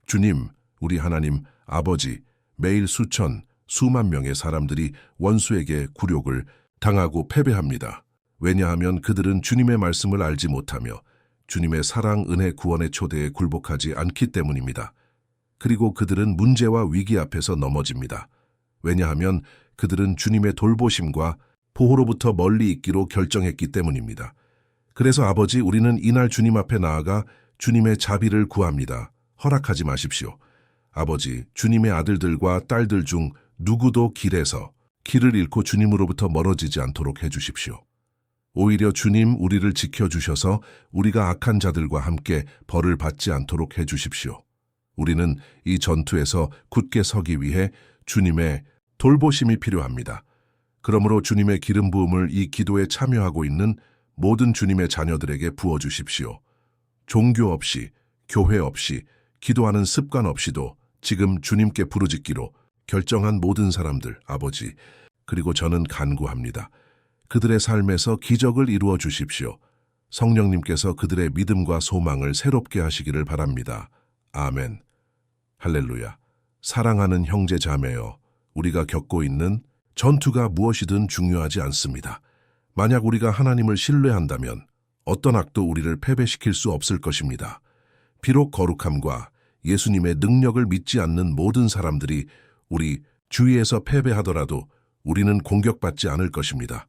주님, 우리 하나님, 아버지, 매일 수천, 수만 명의 사람들이 원수에게 굴욕을 당하고 패배합니다. 왜냐하면 그들은 주님의 말씀을 알지 못하며 주님의 사랑, 은혜, 구원의 초대에 굴복하지 않기 때문입니다. 그리고 그들은 문제와 위기 앞에서 넘어집니다. 왜냐하면 그들은 주님의 돌보심과 보호로부터 멀리 있기로 결정했기 때문입니다. 그래서 아버지, 우리는 이날 주님 앞에 나아가 주님의 자비를 구합니다. 허락하지 마십시오. 아버지, 주님의 아들들과 딸들 중 누구도 길을 잃고 주님으로부터 멀어지지 않도록 해주십시오. 오히려 주님, 우리를 지켜주셔서 우리가 악한 자들과 함께 벌을 받지 않도록 해주십시오. 우리는 이 전투에서 굳게 서기 위해 주님의 돌보심이 필요합니다. 그러므로 주님의 기름 부음을 이 기도에 참여하고 있는 모든 주님의 자녀들에게 부어주십시오. 종교 없이, 교회 없이, 기도하는 습관 없이도 지금 주님께 부르짖기로 결정한 모든 사람들, 아버지, 그리고 저는 간구합니다. 그들의 삶에서 기적을 이루어 주십시오. 성령님께서 그들의 믿음과 소망을 새롭게 하시기를 바랍니다. 아멘. 할렐루야. 사랑하는 형제 자매여, 우리가 겪고 있는 전투가 무엇이든 중요하지 않습니다. 만약 우리가 하나님을 신뢰한다면 어떤 악도 우리를 패배시킬 수 없을 것입니다. 비록 거룩함과 예수님의 능력을 믿지 않는 모든 사람들이 우리 주위에서 패배하더라도 우리는 공격받지 않을 것입니다.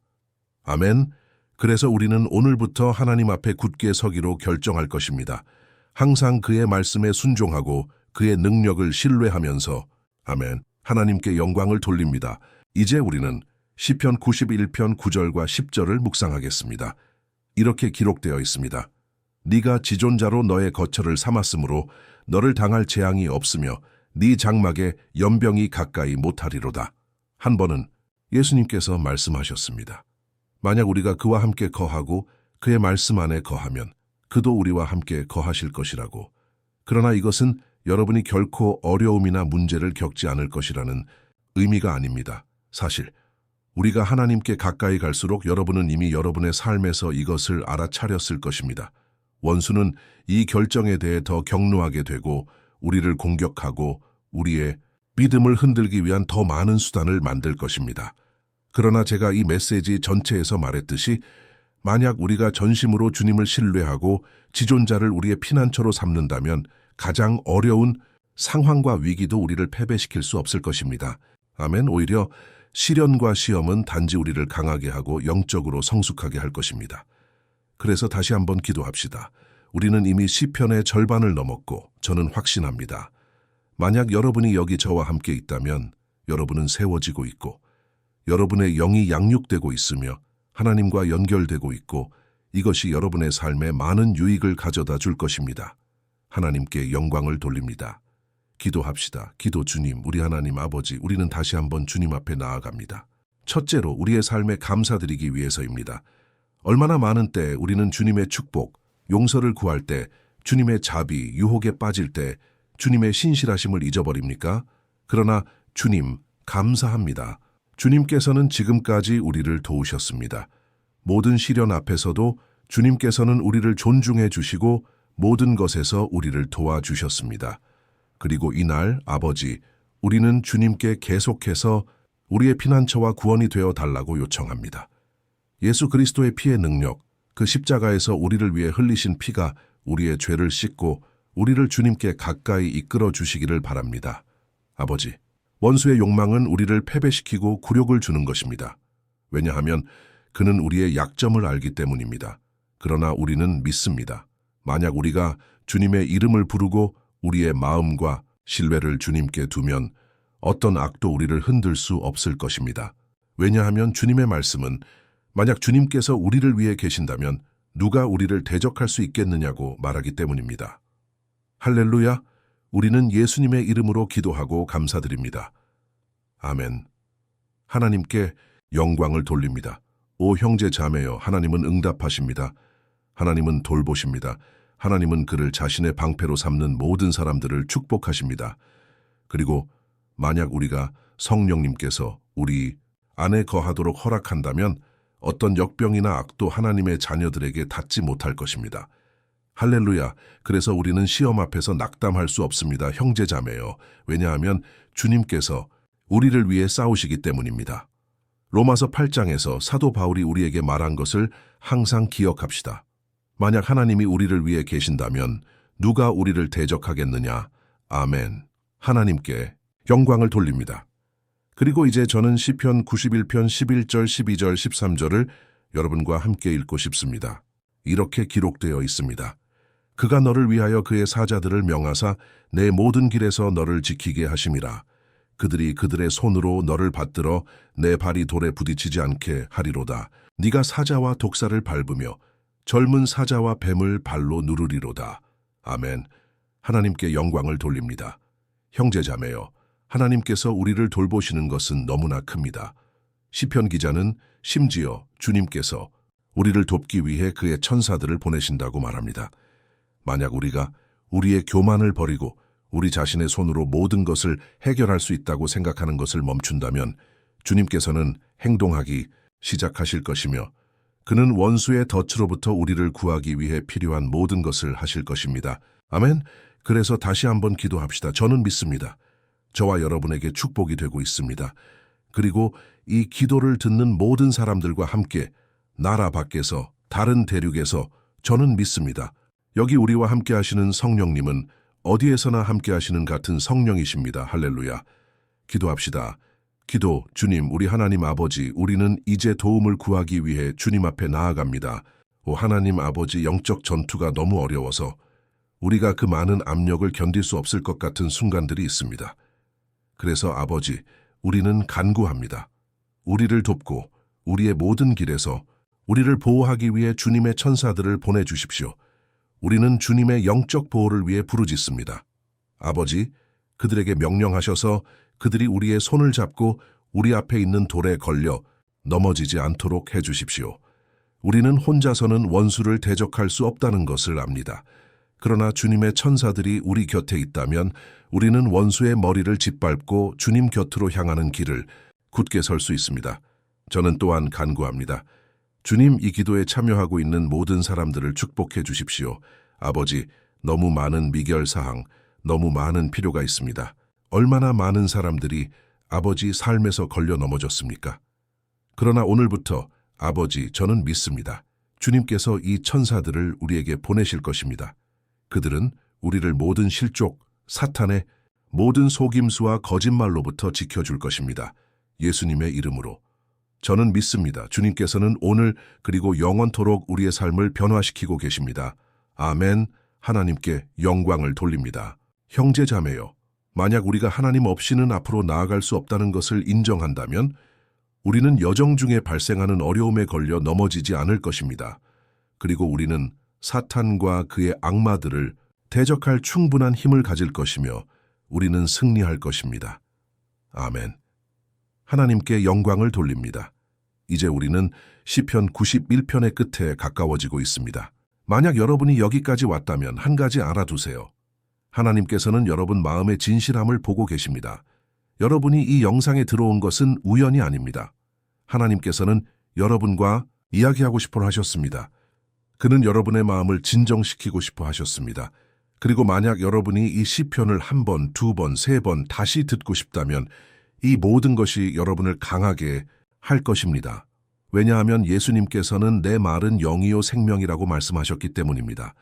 아멘. 그래서 우리는 오늘부터 하나님 앞에 굳게 서기로 결정할 것입니다. 항상 그의 말씀에 순종하고 그의 능력을 신뢰하면서 아멘. 하나님께 영광을 돌립니다. 이제 우리는 시편 91편 9절과 10절을 묵상하겠습니다. 이렇게 기록되어 있습니다. 네가 지존자로 너의 거처를 삼았으므로 너를 당할 재앙이 없으며 네 장막에 연병이 가까이 못하리로다. 한 번은 예수님께서 말씀하셨습니다. 만약 우리가 그와 함께 거하고 그의 말씀 안에 거하면 그도 우리와 함께 거하실 것이라고. 그러나 이것은 여러분이 결코 어려움이나 문제를 겪지 않을 것이라는 의미가 아닙니다. 사실 우리가 하나님께 가까이 갈수록 여러분은 이미 여러분의 삶에서 이것을 알아차렸을 것입니다. 원수는 이 결정에 대해 더 격노하게 되고 우리를 공격하고 우리의 믿음을 흔들기 위한 더 많은 수단을 만들 것입니다. 그러나 제가 이 메시지 전체에서 말했듯이 만약 우리가 전심으로 주님을 신뢰하고 지존자를 우리의 피난처로 삼는다면 가장 어려운 상황과 위기도 우리를 패배시킬 수 없을 것입니다. 아멘. 오히려 시련과 시험은 단지 우리를 강하게 하고 영적으로 성숙하게 할 것입니다. 그래서 다시 한번 기도합시다. 우리는 이미 시편의 절반을 넘었고 저는 확신합니다. 만약 여러분이 여기 저와 함께 있다면 여러분은 세워지고 있고 여러분의 영이 양육되고 있으며 하나님과 연결되고 있고 이것이 여러분의 삶에 많은 유익을 가져다 줄 것입니다. 하나님께 영광을 돌립니다. 기도합시다. 기도 주님, 우리 하나님 아버지, 우리는 다시 한번 주님 앞에 나아갑니다. 첫째로 우리의 삶에 감사드리기 위해서입니다. 얼마나 많은 때 우리는 주님의 축복, 용서를 구할 때, 주님의 자비, 유혹에 빠질 때 주님의 신실하심을 잊어버립니까? 그러나 주님, 감사합니다. 주님께서는 지금까지 우리를 도우셨습니다. 모든 시련 앞에서도 주님께서는 우리를 존중해 주시고 모든 것에서 우리를 도와주셨습니다. 그리고 이날 아버지, 우리는 주님께 계속해서 우리의 피난처와 구원이 되어 달라고 요청합니다. 예수 그리스도의 피의 능력, 그 십자가에서 우리를 위해 흘리신 피가 우리의 죄를 씻고 우리를 주님께 가까이 이끌어 주시기를 바랍니다. 아버지, 원수의 욕망은 우리를 패배시키고 굴욕을 주는 것입니다. 왜냐하면 그는 우리의 약점을 알기 때문입니다. 그러나 우리는 믿습니다. 만약 우리가 주님의 이름을 부르고 우리의 마음과 신뢰를 주님께 두면 어떤 악도 우리를 흔들 수 없을 것입니다. 왜냐하면 주님의 말씀은 만약 주님께서 우리를 위해 계신다면 누가 우리를 대적할 수 있겠느냐고 말하기 때문입니다. 할렐루야! 우리는 예수님의 이름으로 기도하고 감사드립니다. 아멘. 하나님께 영광을 돌립니다. 오 형제 자매여, 하나님은 응답하십니다. 하나님은 돌보십니다. 하나님은 그를 자신의 방패로 삼는 모든 사람들을 축복하십니다. 그리고 만약 우리가 성령님께서 우리 안에 거하도록 허락한다면 어떤 역병이나 악도 하나님의 자녀들에게 닿지 못할 것입니다. 할렐루야. 그래서 우리는 시험 앞에서 낙담할 수 없습니다. 형제 자매여. 왜냐하면 주님께서 우리를 위해 싸우시기 때문입니다. 로마서 8장에서 사도 바울이 우리에게 말한 것을 항상 기억합시다. 만약 하나님이 우리를 위해 계신다면 누가 우리를 대적하겠느냐? 아멘. 하나님께 영광을 돌립니다. 그리고 이제 저는 시편 91편 11절, 12절, 13절을 여러분과 함께 읽고 싶습니다. 이렇게 기록되어 있습니다. 그가 너를 위하여 그의 사자들을 명하사 내 모든 길에서 너를 지키게 하심이라. 그들이 그들의 손으로 너를 받들어 내 발이 돌에 부딪히지 않게 하리로다. 네가 사자와 독사를 밟으며 젊은 사자와 뱀을 발로 누르리로다. 아멘. 하나님께 영광을 돌립니다. 형제자매여, 하나님께서 우리를 돌보시는 것은 너무나 큽니다. 시편 기자는 심지어 주님께서 우리를 돕기 위해 그의 천사들을 보내신다고 말합니다. 만약 우리가 우리의 교만을 버리고 우리 자신의 손으로 모든 것을 해결할 수 있다고 생각하는 것을 멈춘다면 주님께서는 행동하기 시작하실 것이며 그는 원수의 덫으로부터 우리를 구하기 위해 필요한 모든 것을 하실 것입니다. 아멘. 그래서 다시 한번 기도합시다. 저는 믿습니다. 저와 여러분에게 축복이 되고 있습니다. 그리고 이 기도를 듣는 모든 사람들과 함께 나라 밖에서 다른 대륙에서 저는 믿습니다. 여기 우리와 함께 하시는 성령님은 어디에서나 함께 하시는 같은 성령이십니다. 할렐루야. 기도합시다. 기도. 주님, 우리 하나님 아버지, 우리는 이제 도움을 구하기 위해 주님 앞에 나아갑니다. 오 하나님 아버지, 영적 전투가 너무 어려워서 우리가 그 많은 압력을 견딜 수 없을 것 같은 순간들이 있습니다. 그래서 아버지, 우리는 간구합니다. 우리를 돕고 우리의 모든 길에서 우리를 보호하기 위해 주님의 천사들을 보내주십시오. 우리는 주님의 영적 보호를 위해 부르짖습니다. 아버지, 그들에게 명령하셔서 그들이 우리의 손을 잡고 우리 앞에 있는 돌에 걸려 넘어지지 않도록 해주십시오. 우리는 혼자서는 원수를 대적할 수 없다는 것을 압니다. 그러나 주님의 천사들이 우리 곁에 있다면 우리는 원수의 머리를 짓밟고 주님 곁으로 향하는 길을 굳게 설 수 있습니다. 저는 또한 간구합니다. 주님, 이 기도에 참여하고 있는 모든 사람들을 축복해 주십시오. 아버지, 너무 많은 미결사항, 너무 많은 필요가 있습니다. 얼마나 많은 사람들이 아버지 삶에서 걸려 넘어졌습니까? 그러나 오늘부터 아버지, 저는 믿습니다. 주님께서 이 천사들을 우리에게 보내실 것입니다. 그들은 우리를 모든 실족, 사탄의 모든 속임수와 거짓말로부터 지켜줄 것입니다. 예수님의 이름으로. 저는 믿습니다. 주님께서는 오늘 그리고 영원토록 우리의 삶을 변화시키고 계십니다. 아멘. 하나님께 영광을 돌립니다. 형제 자매여, 만약 우리가 하나님 없이는 앞으로 나아갈 수 없다는 것을 인정한다면 우리는 여정 중에 발생하는 어려움에 걸려 넘어지지 않을 것입니다. 그리고 우리는 사탄과 그의 악마들을 대적할 충분한 힘을 가질 것이며 우리는 승리할 것입니다. 아멘. 하나님께 영광을 돌립니다. 이제 우리는 시편 91편의 끝에 가까워지고 있습니다. 만약 여러분이 여기까지 왔다면 한 가지 알아두세요. 하나님께서는 여러분 마음의 진실함을 보고 계십니다. 여러분이 이 영상에 들어온 것은 우연이 아닙니다. 하나님께서는 여러분과 이야기하고 싶어 하셨습니다. 그는 여러분의 마음을 진정시키고 싶어 하셨습니다. 그리고 만약 여러분이 이 시편을 한 번, 두 번, 세 번 다시 듣고 싶다면 이 모든 것이 여러분을 강하게 할 것입니다. 왜냐하면 예수님께서는 내 말은 영이요 생명이라고 말씀하셨기 때문입니다.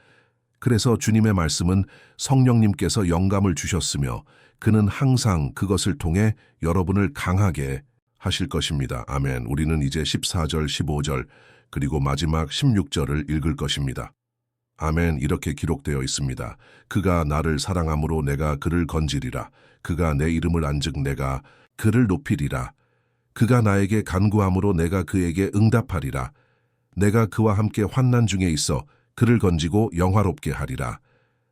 그래서 주님의 말씀은 성령님께서 영감을 주셨으며 그는 항상 그것을 통해 여러분을 강하게 하실 것입니다. 아멘. 우리는 이제 14절, 15절, 그리고 마지막 16절을 읽을 것입니다. 아멘. 이렇게 기록되어 있습니다. 그가 나를 사랑함으로 내가 그를 건지리라. 그가 내 이름을 안즉 내가 그를 높이리라. 그가 나에게 간구함으로 내가 그에게 응답하리라. 내가 그와 함께 환난 중에 있어 그를 건지고 영화롭게 하리라.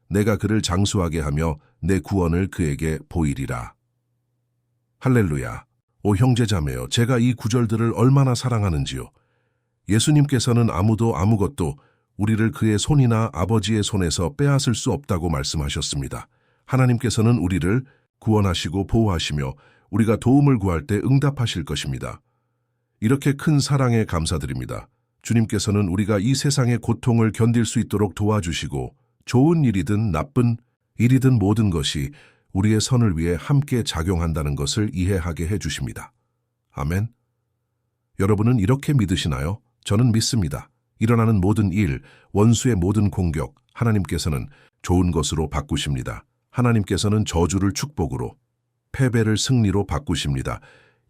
내가 그를 장수하게 하며 내 구원을 그에게 보이리라. 할렐루야. 오 형제자매여, 제가 이 구절들을 얼마나 사랑하는지요. 예수님께서는 아무도 아무것도 우리를 그의 손이나 아버지의 손에서 빼앗을 수 없다고 말씀하셨습니다. 하나님께서는 우리를 구원하시고 보호하시며 우리가 도움을 구할 때 응답하실 것입니다. 이렇게 큰 사랑에 감사드립니다. 주님께서는 우리가 이 세상의 고통을 견딜 수 있도록 도와주시고 좋은 일이든 나쁜 일이든 모든 것이 우리의 선을 위해 함께 작용한다는 것을 이해하게 해주십니다. 아멘. 여러분은 이렇게 믿으시나요? 저는 믿습니다. 일어나는 모든 일, 원수의 모든 공격, 하나님께서는 좋은 것으로 바꾸십니다. 하나님께서는 저주를 축복으로, 패배를 승리로 바꾸십니다.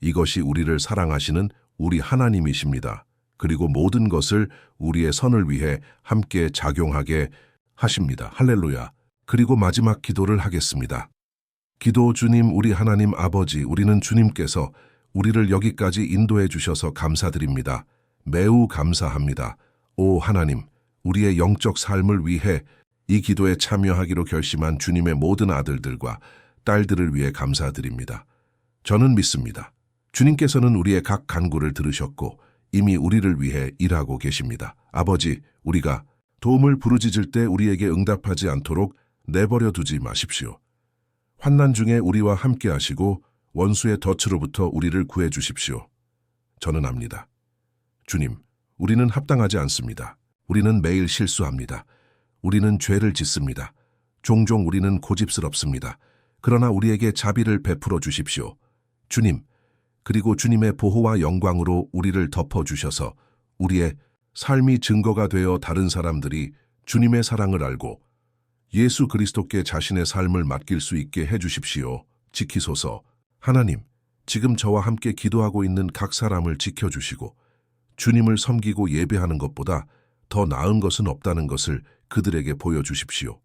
이것이 우리를 사랑하시는 우리 하나님이십니다. 그리고 모든 것을 우리의 선을 위해 함께 작용하게 하십니다. 할렐루야. 그리고 마지막 기도를 하겠습니다. 기도. 주님, 우리 하나님 아버지, 우리는 주님께서 우리를 여기까지 인도해 주셔서 감사드립니다. 매우 감사합니다. 오 하나님, 우리의 영적 삶을 위해 이 기도에 참여하기로 결심한 주님의 모든 아들들과 딸들을 위해 감사드립니다. 저는 믿습니다. 주님께서는 우리의 각 간구를 들으셨고 이미 우리를 위해 일하고 계십니다. 아버지, 우리가 도움을 부르짖을 때 우리에게 응답하지 않도록 내버려 두지 마십시오. 환난 중에 우리와 함께 하시고 원수의 덫으로부터 우리를 구해 주십시오. 저는 압니다. 주님, 우리는 합당하지 않습니다. 우리는 매일 실수합니다. 우리는 죄를 짓습니다. 종종 우리는 고집스럽습니다. 그러나 우리에게 자비를 베풀어 주십시오. 주님, 그리고 주님의 보호와 영광으로 우리를 덮어주셔서 우리의 삶이 증거가 되어 다른 사람들이 주님의 사랑을 알고 예수 그리스도께 자신의 삶을 맡길 수 있게 해주십시오. 지키소서. 하나님, 지금 저와 함께 기도하고 있는 각 사람을 지켜주시고 주님을 섬기고 예배하는 것보다 더 나은 것은 없다는 것을 그들에게 보여주십시오.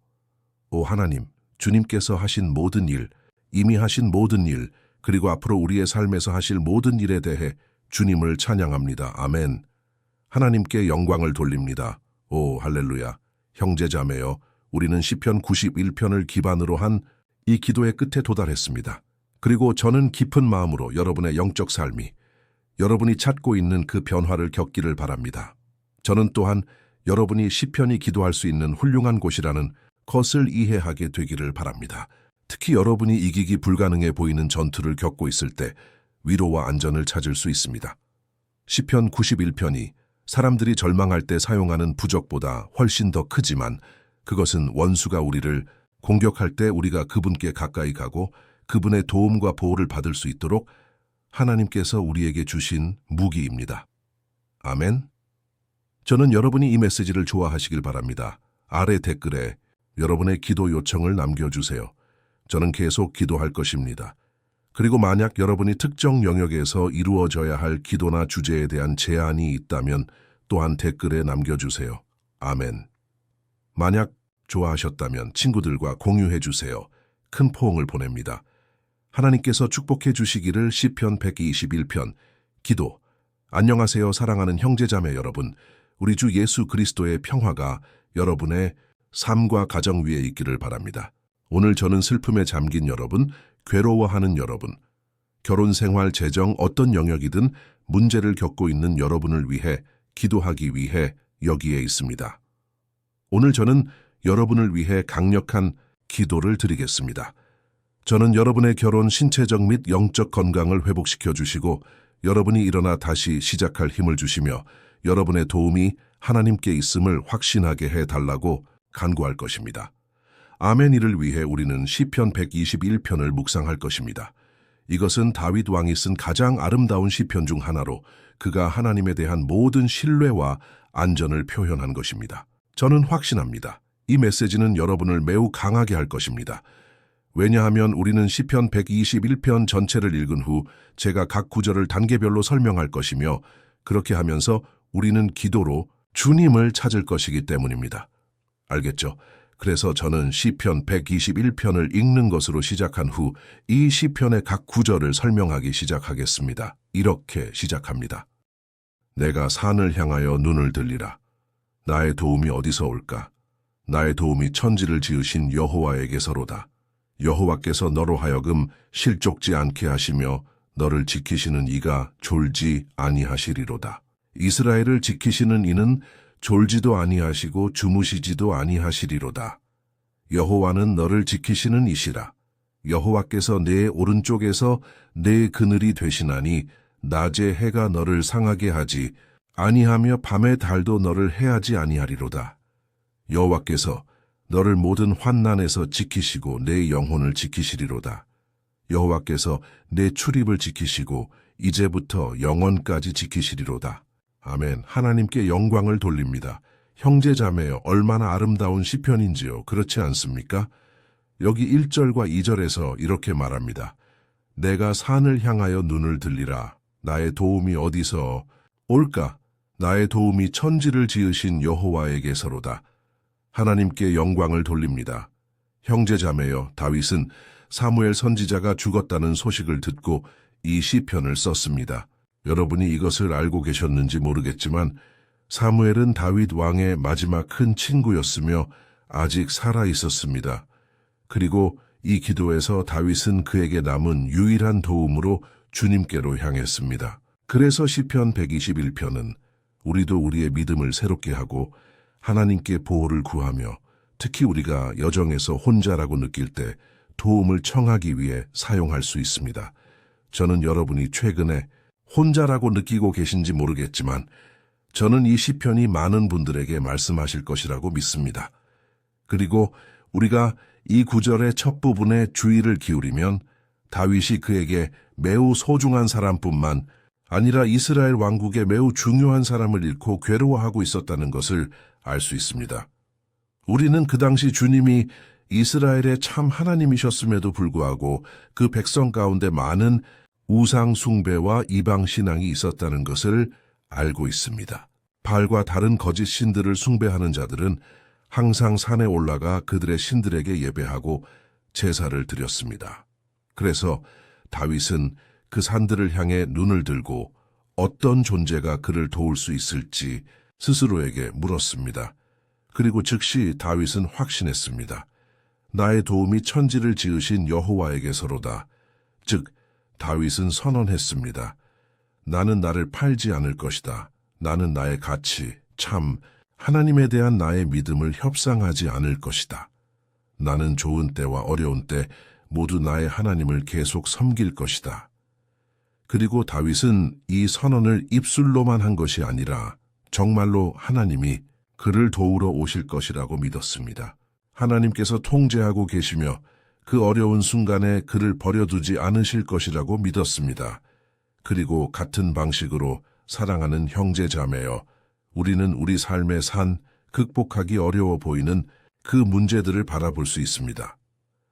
오 하나님, 주님께서 하신 모든 일, 이미 하신 모든 일, 그리고 앞으로 우리의 삶에서 하실 모든 일에 대해 주님을 찬양합니다. 아멘. 하나님께 영광을 돌립니다. 오 할렐루야. 형제자매여, 우리는 시편 91편을 기반으로 한 이 기도의 끝에 도달했습니다. 그리고 저는 깊은 마음으로 여러분의 영적 삶이, 여러분이 찾고 있는 그 변화를 겪기를 바랍니다. 저는 또한 여러분이 시편이 기도할 수 있는 훌륭한 곳이라는 것을 이해하게 되기를 바랍니다. 특히 여러분이 이기기 불가능해 보이는 전투를 겪고 있을 때 위로와 안전을 찾을 수 있습니다. 시편 91편이 사람들이 절망할 때 사용하는 부적보다 훨씬 더 크지만 그것은 원수가 우리를 공격할 때 우리가 그분께 가까이 가고 그분의 도움과 보호를 받을 수 있도록 하나님께서 우리에게 주신 무기입니다. 아멘. 저는 여러분이 이 메시지를 좋아하시길 바랍니다. 아래 댓글에 여러분의 기도 요청을 남겨주세요. 저는 계속 기도할 것입니다. 그리고 만약 여러분이 특정 영역에서 이루어져야 할 기도나 주제에 대한 제안이 있다면 또한 댓글에 남겨주세요. 아멘. 만약 좋아하셨다면 친구들과 공유해 주세요. 큰 포옹을 보냅니다. 하나님께서 축복해 주시기를. 시편 121편 기도. 안녕하세요 사랑하는 형제자매 여러분. 우리 주 예수 그리스도의 평화가 여러분의 삶과 가정 위에 있기를 바랍니다. 오늘 저는 슬픔에 잠긴 여러분, 괴로워하는 여러분, 결혼 생활, 재정 어떤 영역이든 문제를 겪고 있는 여러분을 위해 기도하기 위해 여기에 있습니다. 오늘 저는 여러분을 위해 강력한 기도를 드리겠습니다. 저는 여러분의 결혼, 신체적 및 영적 건강을 회복시켜 주시고 여러분이 일어나 다시 시작할 힘을 주시며 여러분의 도움이 하나님께 있음을 확신하게 해달라고 간구할 것입니다. 아멘. 이를 위해 우리는 시편 121편을 묵상할 것입니다. 이것은 다윗 왕이 쓴 가장 아름다운 시편 중 하나로 그가 하나님에 대한 모든 신뢰와 안전을 표현한 것입니다. 저는 확신합니다. 이 메시지는 여러분을 매우 강하게 할 것입니다. 왜냐하면 우리는 시편 121편 전체를 읽은 후 제가 각 구절을 단계별로 설명할 것이며 그렇게 하면서 우리는 기도로 주님을 찾을 것이기 때문입니다. 알겠죠? 그래서 저는 시편 121편을 읽는 것으로 시작한 후 이 시편의 각 구절을 설명하기 시작하겠습니다. 이렇게 시작합니다. 내가 산을 향하여 눈을 들리라. 나의 도움이 어디서 올까? 나의 도움이 천지를 지으신 여호와에게서로다. 여호와께서 너로 하여금 실족지 않게 하시며 너를 지키시는 이가 졸지 아니하시리로다. 이스라엘을 지키시는 이는 졸지도 아니하시고 주무시지도 아니하시리로다. 여호와는 너를 지키시는 이시라. 여호와께서 내 오른쪽에서 내 그늘이 되시나니 낮에 해가 너를 상하게 하지 아니하며 밤에 달도 너를 해하지 아니하리로다. 여호와께서 너를 모든 환난에서 지키시고 내 영혼을 지키시리로다. 여호와께서 내 출입을 지키시고 이제부터 영원까지 지키시리로다. 아멘. 하나님께 영광을 돌립니다. 형제자매여, 얼마나 아름다운 시편인지요. 그렇지 않습니까? 여기 1절과 2절에서 이렇게 말합니다. 내가 산을 향하여 눈을 들리라. 나의 도움이 어디서 올까? 나의 도움이 천지를 지으신 여호와에게서로다. 하나님께 영광을 돌립니다. 형제자매여, 다윗은 사무엘 선지자가 죽었다는 소식을 듣고 이 시편을 썼습니다. 여러분이 이것을 알고 계셨는지 모르겠지만 사무엘은 다윗 왕의 마지막 큰 친구였으며 아직 살아 있었습니다. 그리고 이 기도에서 다윗은 그에게 남은 유일한 도움으로 주님께로 향했습니다. 그래서 시편 121편은 우리도 우리의 믿음을 새롭게 하고 하나님께 보호를 구하며 특히 우리가 여정에서 혼자라고 느낄 때 도움을 청하기 위해 사용할 수 있습니다. 저는 여러분이 최근에 혼자라고 느끼고 계신지 모르겠지만 저는 이 시편이 많은 분들에게 말씀하실 것이라고 믿습니다. 그리고 우리가 이 구절의 첫 부분에 주의를 기울이면 다윗이 그에게 매우 소중한 사람뿐만 아니라 이스라엘 왕국의 매우 중요한 사람을 잃고 괴로워하고 있었다는 것을 알 수 있습니다. 우리는 그 당시 주님이 이스라엘의 참 하나님이셨음에도 불구하고 그 백성 가운데 많은 우상 숭배와 이방 신앙이 있었다는 것을 알고 있습니다. 바알과 다른 거짓 신들을 숭배하는 자들은 항상 산에 올라가 그들의 신들에게 예배하고 제사를 드렸습니다. 그래서 다윗은 그 산들을 향해 눈을 들고 어떤 존재가 그를 도울 수 있을지 스스로에게 물었습니다. 그리고 즉시 다윗은 확신했습니다. 나의 도움이 천지를 지으신 여호와에게서로다. 즉 다윗은 선언했습니다. 나는 나를 팔지 않을 것이다. 나는 나의 가치, 참, 하나님에 대한 나의 믿음을 협상하지 않을 것이다. 나는 좋은 때와 어려운 때 모두 나의 하나님을 계속 섬길 것이다. 그리고 다윗은 이 선언을 입술로만 한 것이 아니라 정말로 하나님이 그를 도우러 오실 것이라고 믿었습니다. 하나님께서 통제하고 계시며 그 어려운 순간에 그를 버려두지 않으실 것이라고 믿었습니다. 그리고 같은 방식으로 사랑하는 형제 자매여, 우리는 우리 삶의 산, 극복하기 어려워 보이는 그 문제들을 바라볼 수 있습니다.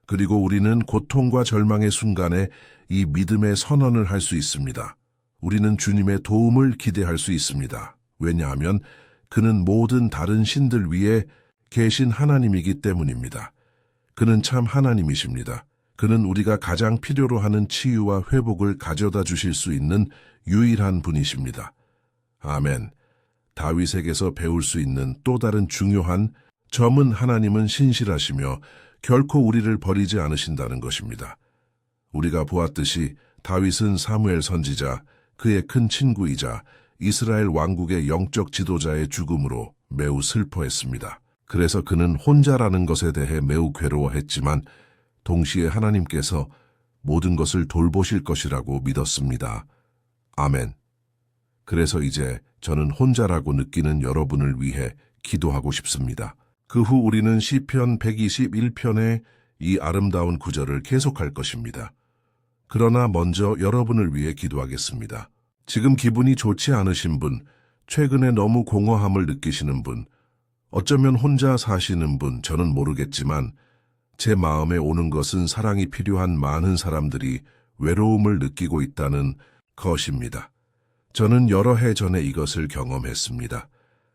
그리고 우리는 고통과 절망의 순간에 이 믿음의 선언을 할 수 있습니다. 우리는 주님의 도움을 기대할 수 있습니다. 왜냐하면 그는 모든 다른 신들 위에 계신 하나님이기 때문입니다. 그는 참 하나님이십니다. 그는 우리가 가장 필요로 하는 치유와 회복을 가져다 주실 수 있는 유일한 분이십니다. 아멘. 다윗에게서 배울 수 있는 또 다른 중요한 점은 하나님은 신실하시며 결코 우리를 버리지 않으신다는 것입니다. 우리가 보았듯이 다윗은 사무엘 선지자, 그의 큰 친구이자 이스라엘 왕국의 영적 지도자의 죽음으로 매우 슬퍼했습니다. 그래서 그는 혼자라는 것에 대해 매우 괴로워했지만 동시에 하나님께서 모든 것을 돌보실 것이라고 믿었습니다. 아멘. 그래서 이제 저는 혼자라고 느끼는 여러분을 위해 기도하고 싶습니다. 그 후 우리는 시편 121편의 이 아름다운 구절을 계속할 것입니다. 그러나 먼저 여러분을 위해 기도하겠습니다. 지금 기분이 좋지 않으신 분, 최근에 너무 공허함을 느끼시는 분, 어쩌면 혼자 사시는 분, 저는 모르겠지만 제 마음에 오는 것은 사랑이 필요한 많은 사람들이 외로움을 느끼고 있다는 것입니다. 저는 여러 해 전에 이것을 경험했습니다.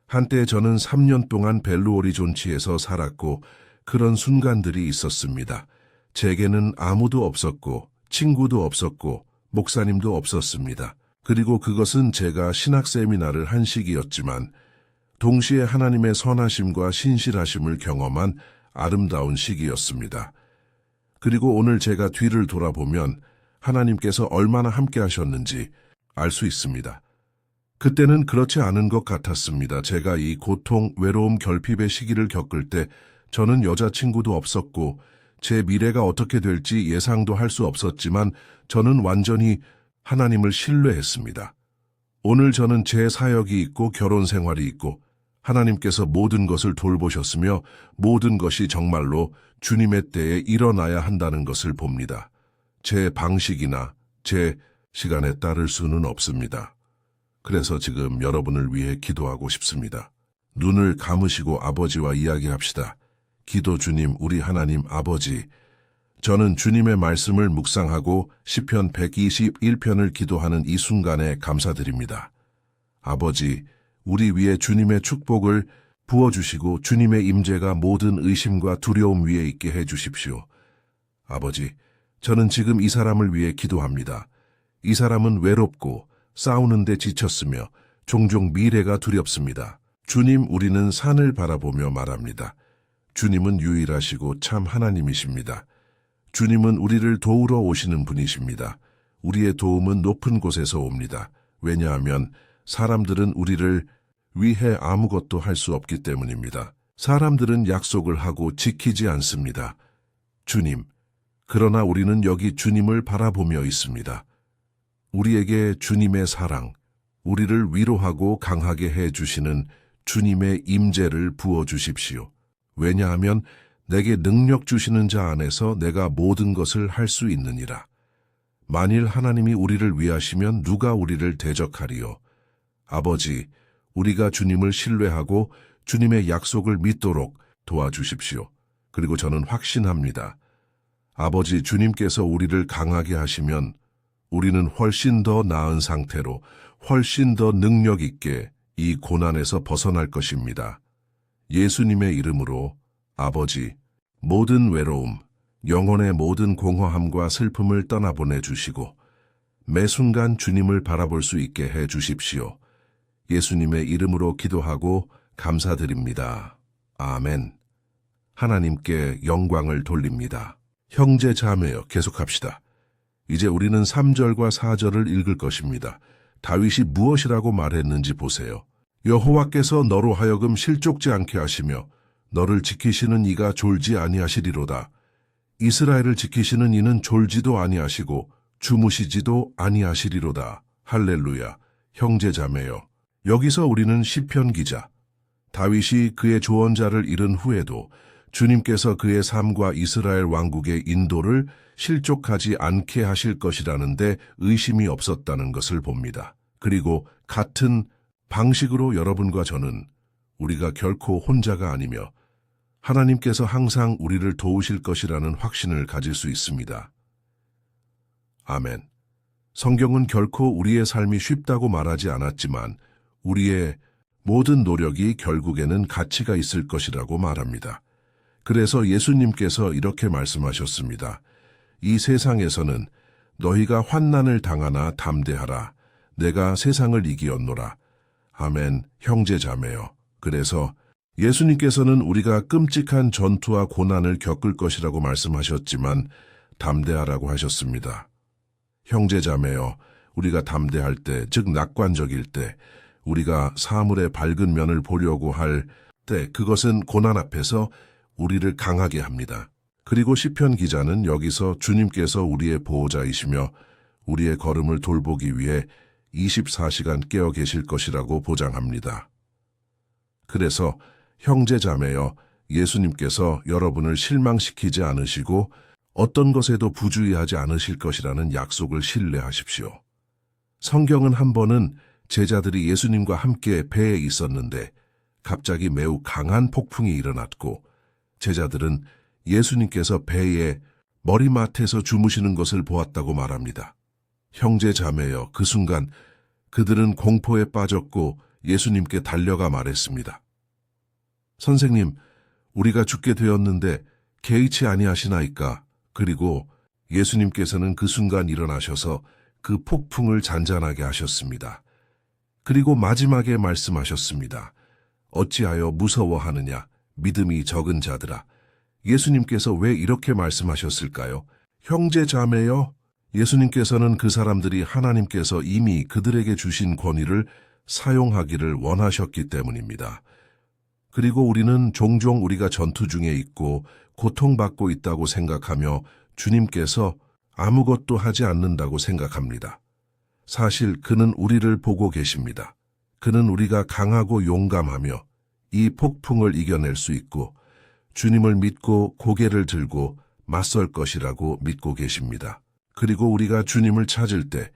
한때 저는 3년 동안 벨루오리존치에서 살았고 그런 순간들이 있었습니다. 제게는 아무도 없었고 친구도 없었고 목사님도 없었습니다. 그리고 그것은 제가 신학 세미나를 한 시기였지만 동시에 하나님의 선하심과 신실하심을 경험한 아름다운 시기였습니다. 그리고 오늘 제가 뒤를 돌아보면 하나님께서 얼마나 함께 하셨는지 알 수 있습니다. 그때는 그렇지 않은 것 같았습니다. 제가 이 고통, 외로움, 결핍의 시기를 겪을 때 저는 여자친구도 없었고 제 미래가 어떻게 될지 예상도 할 수 없었지만 저는 완전히 하나님을 신뢰했습니다. 오늘 저는 제 사역이 있고 결혼 생활이 있고 하나님께서 모든 것을 돌보셨으며 모든 것이 정말로 주님의 때에 일어나야 한다는 것을 봅니다. 제 방식이나 제 시간에 따를 수는 없습니다. 그래서 지금 여러분을 위해 기도하고 싶습니다. 눈을 감으시고 아버지와 이야기합시다. 기도 주님, 우리 하나님 아버지, 저는 주님의 말씀을 묵상하고 시편 121편을 기도하는 이 순간에 감사드립니다. 아버지, 우리 위에 주님의 축복을 부어주시고 주님의 임재가 모든 의심과 두려움 위에 있게 해주십시오. 아버지, 저는 지금 이 사람을 위해 기도합니다. 이 사람은 외롭고 싸우는데 지쳤으며 종종 미래가 두렵습니다. 주님, 우리는 산을 바라보며 말합니다. 주님은 유일하시고 참 하나님이십니다. 주님은 우리를 도우러 오시는 분이십니다. 우리의 도움은 높은 곳에서 옵니다. 왜냐하면 사람들은 우리를 위해 아무것도 할 수 없기 때문입니다. 사람들은 약속을 하고 지키지 않습니다. 주님, 그러나 우리는 여기 주님을 바라보며 있습니다. 우리에게 주님의 사랑, 우리를 위로하고 강하게 해주시는 주님의 임재를 부어주십시오. 왜냐하면 내게 능력 주시는 자 안에서 내가 모든 것을 할 수 있느니라. 만일 하나님이 우리를 위하시면 누가 우리를 대적하리요. 아버지, 우리가 주님을 신뢰하고 주님의 약속을 믿도록 도와주십시오. 그리고 저는 확신합니다. 아버지, 주님께서 우리를 강하게 하시면 우리는 훨씬 더 나은 상태로 훨씬 더 능력 있게 이 고난에서 벗어날 것입니다. 예수님의 이름으로 아버지, 모든 외로움, 영혼의 모든 공허함과 슬픔을 떠나보내 주시고 매 순간 주님을 바라볼 수 있게 해 주십시오. 예수님의 이름으로 기도하고 감사드립니다. 아멘. 하나님께 영광을 돌립니다. 형제 자매여 계속합시다. 이제 우리는 3절과 4절을 읽을 것입니다. 다윗이 무엇이라고 말했는지 보세요. 여호와께서 너로 하여금 실족지 않게 하시며 너를 지키시는 이가 졸지 아니하시리로다. 이스라엘을 지키시는 이는 졸지도 아니하시고 주무시지도 아니하시리로다. 할렐루야. 형제 자매여. 여기서 우리는 시편 기자 다윗이 그의 조언자를 잃은 후에도 주님께서 그의 삶과 이스라엘 왕국의 인도를 실족하지 않게 하실 것이라는데 의심이 없었다는 것을 봅니다. 그리고 같은 방식으로 여러분과 저는 우리가 결코 혼자가 아니며 하나님께서 항상 우리를 도우실 것이라는 확신을 가질 수 있습니다. 아멘. 성경은 결코 우리의 삶이 쉽다고 말하지 않았지만 우리의 모든 노력이 결국에는 가치가 있을 것이라고 말합니다. 그래서 예수님께서 이렇게 말씀하셨습니다. 이 세상에서는 너희가 환난을 당하나 담대하라. 내가 세상을 이기었노라. 아멘. 형제 자매여. 그래서 예수님께서는 우리가 끔찍한 전투와 고난을 겪을 것이라고 말씀하셨지만 담대하라고 하셨습니다. 형제 자매여, 우리가 담대할 때, 즉 낙관적일 때, 우리가 사물의 밝은 면을 보려고 할 때 그것은 고난 앞에서 우리를 강하게 합니다. 그리고 시편 기자는 여기서 주님께서 우리의 보호자이시며 우리의 걸음을 돌보기 위해 24시간 깨어 계실 것이라고 보장합니다. 그래서 형제 자매여, 예수님께서 여러분을 실망시키지 않으시고 어떤 것에도 부주의하지 않으실 것이라는 약속을 신뢰하십시오. 성경은 한 번은 제자들이 예수님과 함께 배에 있었는데 갑자기 매우 강한 폭풍이 일어났고 제자들은 예수님께서 배의 머리맡에서 주무시는 것을 보았다고 말합니다. 형제 자매여, 그 순간 그들은 공포에 빠졌고 예수님께 달려가 말했습니다. 선생님, 우리가 죽게 되었는데 개의치 아니하시나이까? 그리고 예수님께서는 그 순간 일어나셔서 그 폭풍을 잔잔하게 하셨습니다. 그리고 마지막에 말씀하셨습니다. 어찌하여 무서워하느냐? 믿음이 적은 자들아. 예수님께서 왜 이렇게 말씀하셨을까요? 형제 자매여, 예수님께서는 그 사람들이 하나님께서 이미 그들에게 주신 권위를 사용하기를 원하셨기 때문입니다. 그리고 우리는 종종 우리가 전투 중에 있고 고통받고 있다고 생각하며 주님께서 아무것도 하지 않는다고 생각합니다. 사실 그는 우리를 보고 계십니다. 그는 우리가 강하고 용감하며 이 폭풍을 이겨낼 수 있고 주님을 믿고 고개를 들고 맞설 것이라고 믿고 계십니다. 그리고 우리가 주님을 찾을 때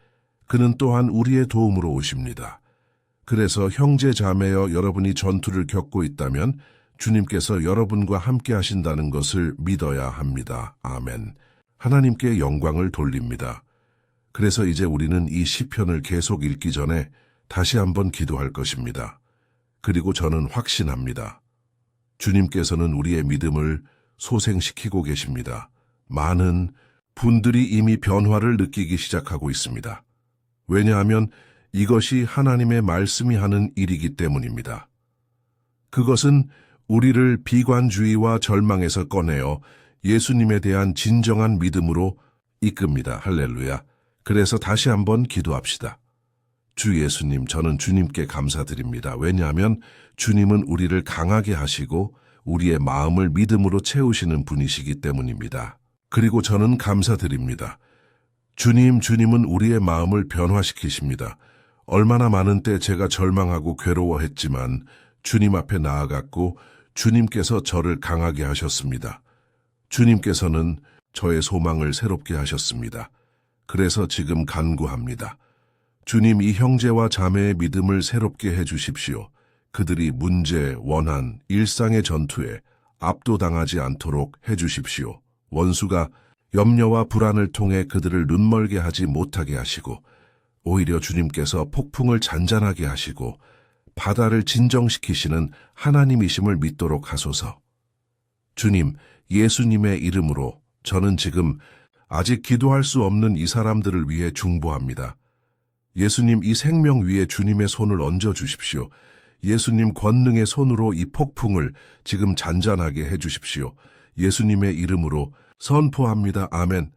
그는 또한 우리의 도움으로 오십니다. 그래서 형제 자매여, 여러분이 전투를 겪고 있다면 주님께서 여러분과 함께 하신다는 것을 믿어야 합니다. 아멘. 하나님께 영광을 돌립니다. 그래서 이제 우리는 이 시편을 계속 읽기 전에 다시 한번 기도할 것입니다. 그리고 저는 확신합니다. 주님께서는 우리의 믿음을 소생시키고 계십니다. 많은 분들이 이미 변화를 느끼기 시작하고 있습니다. 왜냐하면 이것이 하나님의 말씀이 하는 일이기 때문입니다. 그것은 우리를 비관주의와 절망에서 꺼내어 예수님에 대한 진정한 믿음으로 이끕니다. 할렐루야. 그래서 다시 한번 기도합시다. 주 예수님, 저는 주님께 감사드립니다. 왜냐하면 주님은 우리를 강하게 하시고 우리의 마음을 믿음으로 채우시는 분이시기 때문입니다. 그리고 저는 감사드립니다. 주님은 우리의 마음을 변화시키십니다. 얼마나 많은 때 제가 절망하고 괴로워했지만 주님 앞에 나아갔고 주님께서 저를 강하게 하셨습니다. 주님께서는 저의 소망을 새롭게 하셨습니다. 그래서 지금 간구합니다. 주님, 이 형제와 자매의 믿음을 새롭게 해주십시오. 그들이 문제, 원한, 일상의 전투에 압도당하지 않도록 해주십시오. 원수가 염려와 불안을 통해 그들을 눈멀게 하지 못하게 하시고 오히려 주님께서 폭풍을 잔잔하게 하시고 바다를 진정시키시는 하나님이심을 믿도록 하소서. 주님, 예수님의 이름으로 저는 지금 아직 기도할 수 없는 이 사람들을 위해 중보합니다. 예수님, 이 생명 위에 주님의 손을 얹어 주십시오. 예수님 권능의 손으로 이 폭풍을 지금 잔잔하게 해 주십시오. 예수님의 이름으로 선포합니다. 아멘.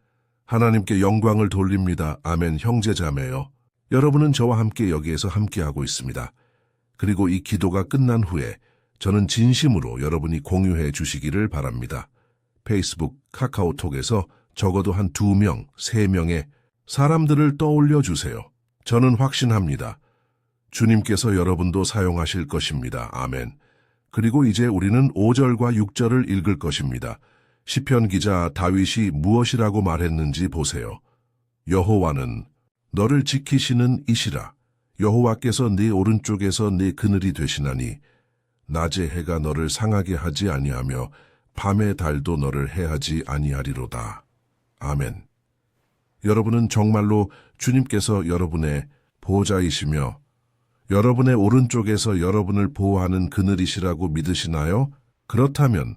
하나님께 영광을 돌립니다. 아멘. 형제자매요. 여러분은 저와 함께 여기에서 함께하고 있습니다. 그리고 이 기도가 끝난 후에 저는 진심으로 여러분이 공유해 주시기를 바랍니다. 페이스북, 카카오톡에서 적어도 한 2명, 3명의 사람들을 떠올려 주세요. 저는 확신합니다. 주님께서 여러분도 사용하실 것입니다. 아멘. 그리고 이제 우리는 5절과 6절을 읽을 것입니다. 시편 기자 다윗이 무엇이라고 말했는지 보세요. 여호와는 너를 지키시는 이시라. 여호와께서 네 오른쪽에서 네 그늘이 되시나니 낮의 해가 너를 상하게 하지 아니하며 밤의 달도 너를 해하지 아니하리로다. 아멘. 여러분은 정말로 주님께서 여러분의 보호자이시며 여러분의 오른쪽에서 여러분을 보호하는 그늘이시라고 믿으시나요? 그렇다면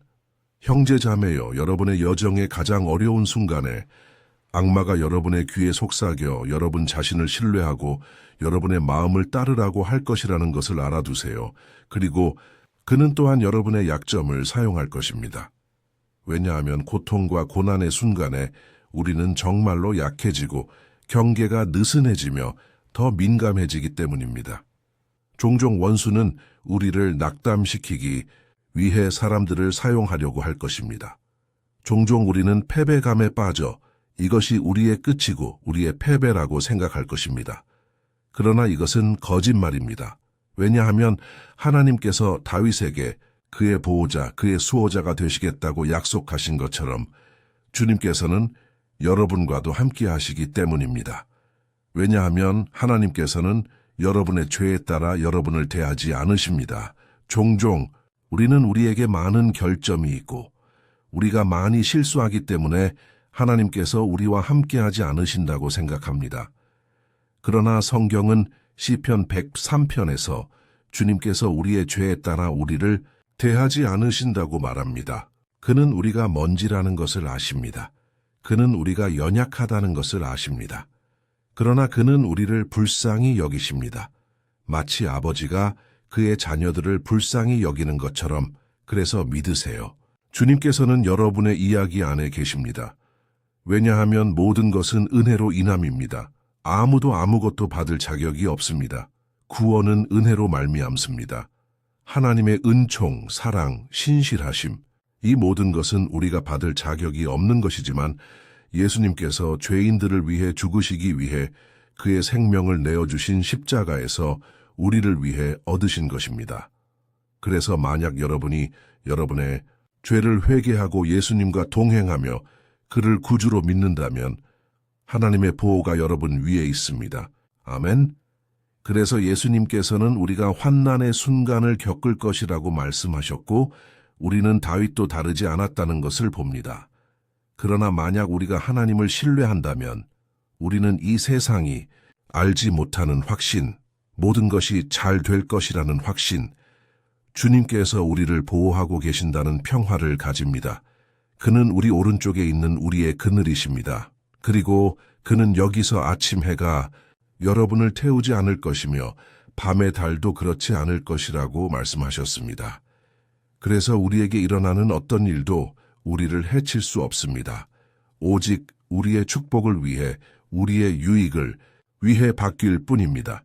형제자매여, 여러분의 여정의 가장 어려운 순간에 악마가 여러분의 귀에 속삭여 여러분 자신을 신뢰하고 여러분의 마음을 따르라고 할 것이라는 것을 알아두세요. 그리고 그는 또한 여러분의 약점을 사용할 것입니다. 왜냐하면 고통과 고난의 순간에 우리는 정말로 약해지고 경계가 느슨해지며 더 민감해지기 때문입니다. 종종 원수는 우리를 낙담시키기 위해 사람들을 사용하려고 할 것입니다. 종종 우리는 패배감에 빠져 이것이 우리의 끝이고 우리의 패배라고 생각할 것입니다. 그러나 이것은 거짓말입니다. 왜냐하면 하나님께서 다윗에게 그의 보호자, 그의 수호자가 되시겠다고 약속하신 것처럼 주님께서는 여러분과도 함께 하시기 때문입니다. 왜냐하면 하나님께서는 여러분의 죄에 따라 여러분을 대하지 않으십니다. 종종 우리는 우리에게 많은 결점이 있고 우리가 많이 실수하기 때문에 하나님께서 우리와 함께하지 않으신다고 생각합니다. 그러나 성경은 시편 103편에서 주님께서 우리의 죄에 따라 우리를 대하지 않으신다고 말합니다. 그는 우리가 먼지라는 것을 아십니다. 그는 우리가 연약하다는 것을 아십니다. 그러나 그는 우리를 불쌍히 여기십니다. 마치 아버지가 그의 자녀들을 불쌍히 여기는 것처럼. 그래서 믿으세요. 주님께서는 여러분의 이야기 안에 계십니다. 왜냐하면 모든 것은 은혜로 인함입니다. 아무도 아무것도 받을 자격이 없습니다. 구원은 은혜로 말미암습니다. 하나님의 은총, 사랑, 신실하심, 이 모든 것은 우리가 받을 자격이 없는 것이지만 예수님께서 죄인들을 위해 죽으시기 위해 그의 생명을 내어주신 십자가에서 우리를 위해 얻으신 것입니다. 그래서 만약 여러분이 여러분의 죄를 회개하고 예수님과 동행하며 그를 구주로 믿는다면 하나님의 보호가 여러분 위에 있습니다. 아멘. 그래서 예수님께서는 우리가 환난의 순간을 겪을 것이라고 말씀하셨고 우리는 다윗도 다르지 않았다는 것을 봅니다. 그러나 만약 우리가 하나님을 신뢰한다면 우리는 이 세상이 알지 못하는 확신, 모든 것이 잘 될 것이라는 확신, 주님께서 우리를 보호하고 계신다는 평화를 가집니다. 그는 우리 오른쪽에 있는 우리의 그늘이십니다. 그리고 그는 여기서 아침 해가 여러분을 태우지 않을 것이며 밤의 달도 그렇지 않을 것이라고 말씀하셨습니다. 그래서 우리에게 일어나는 어떤 일도 우리를 해칠 수 없습니다. 오직 우리의 축복을 위해, 우리의 유익을 위해 바뀔 뿐입니다.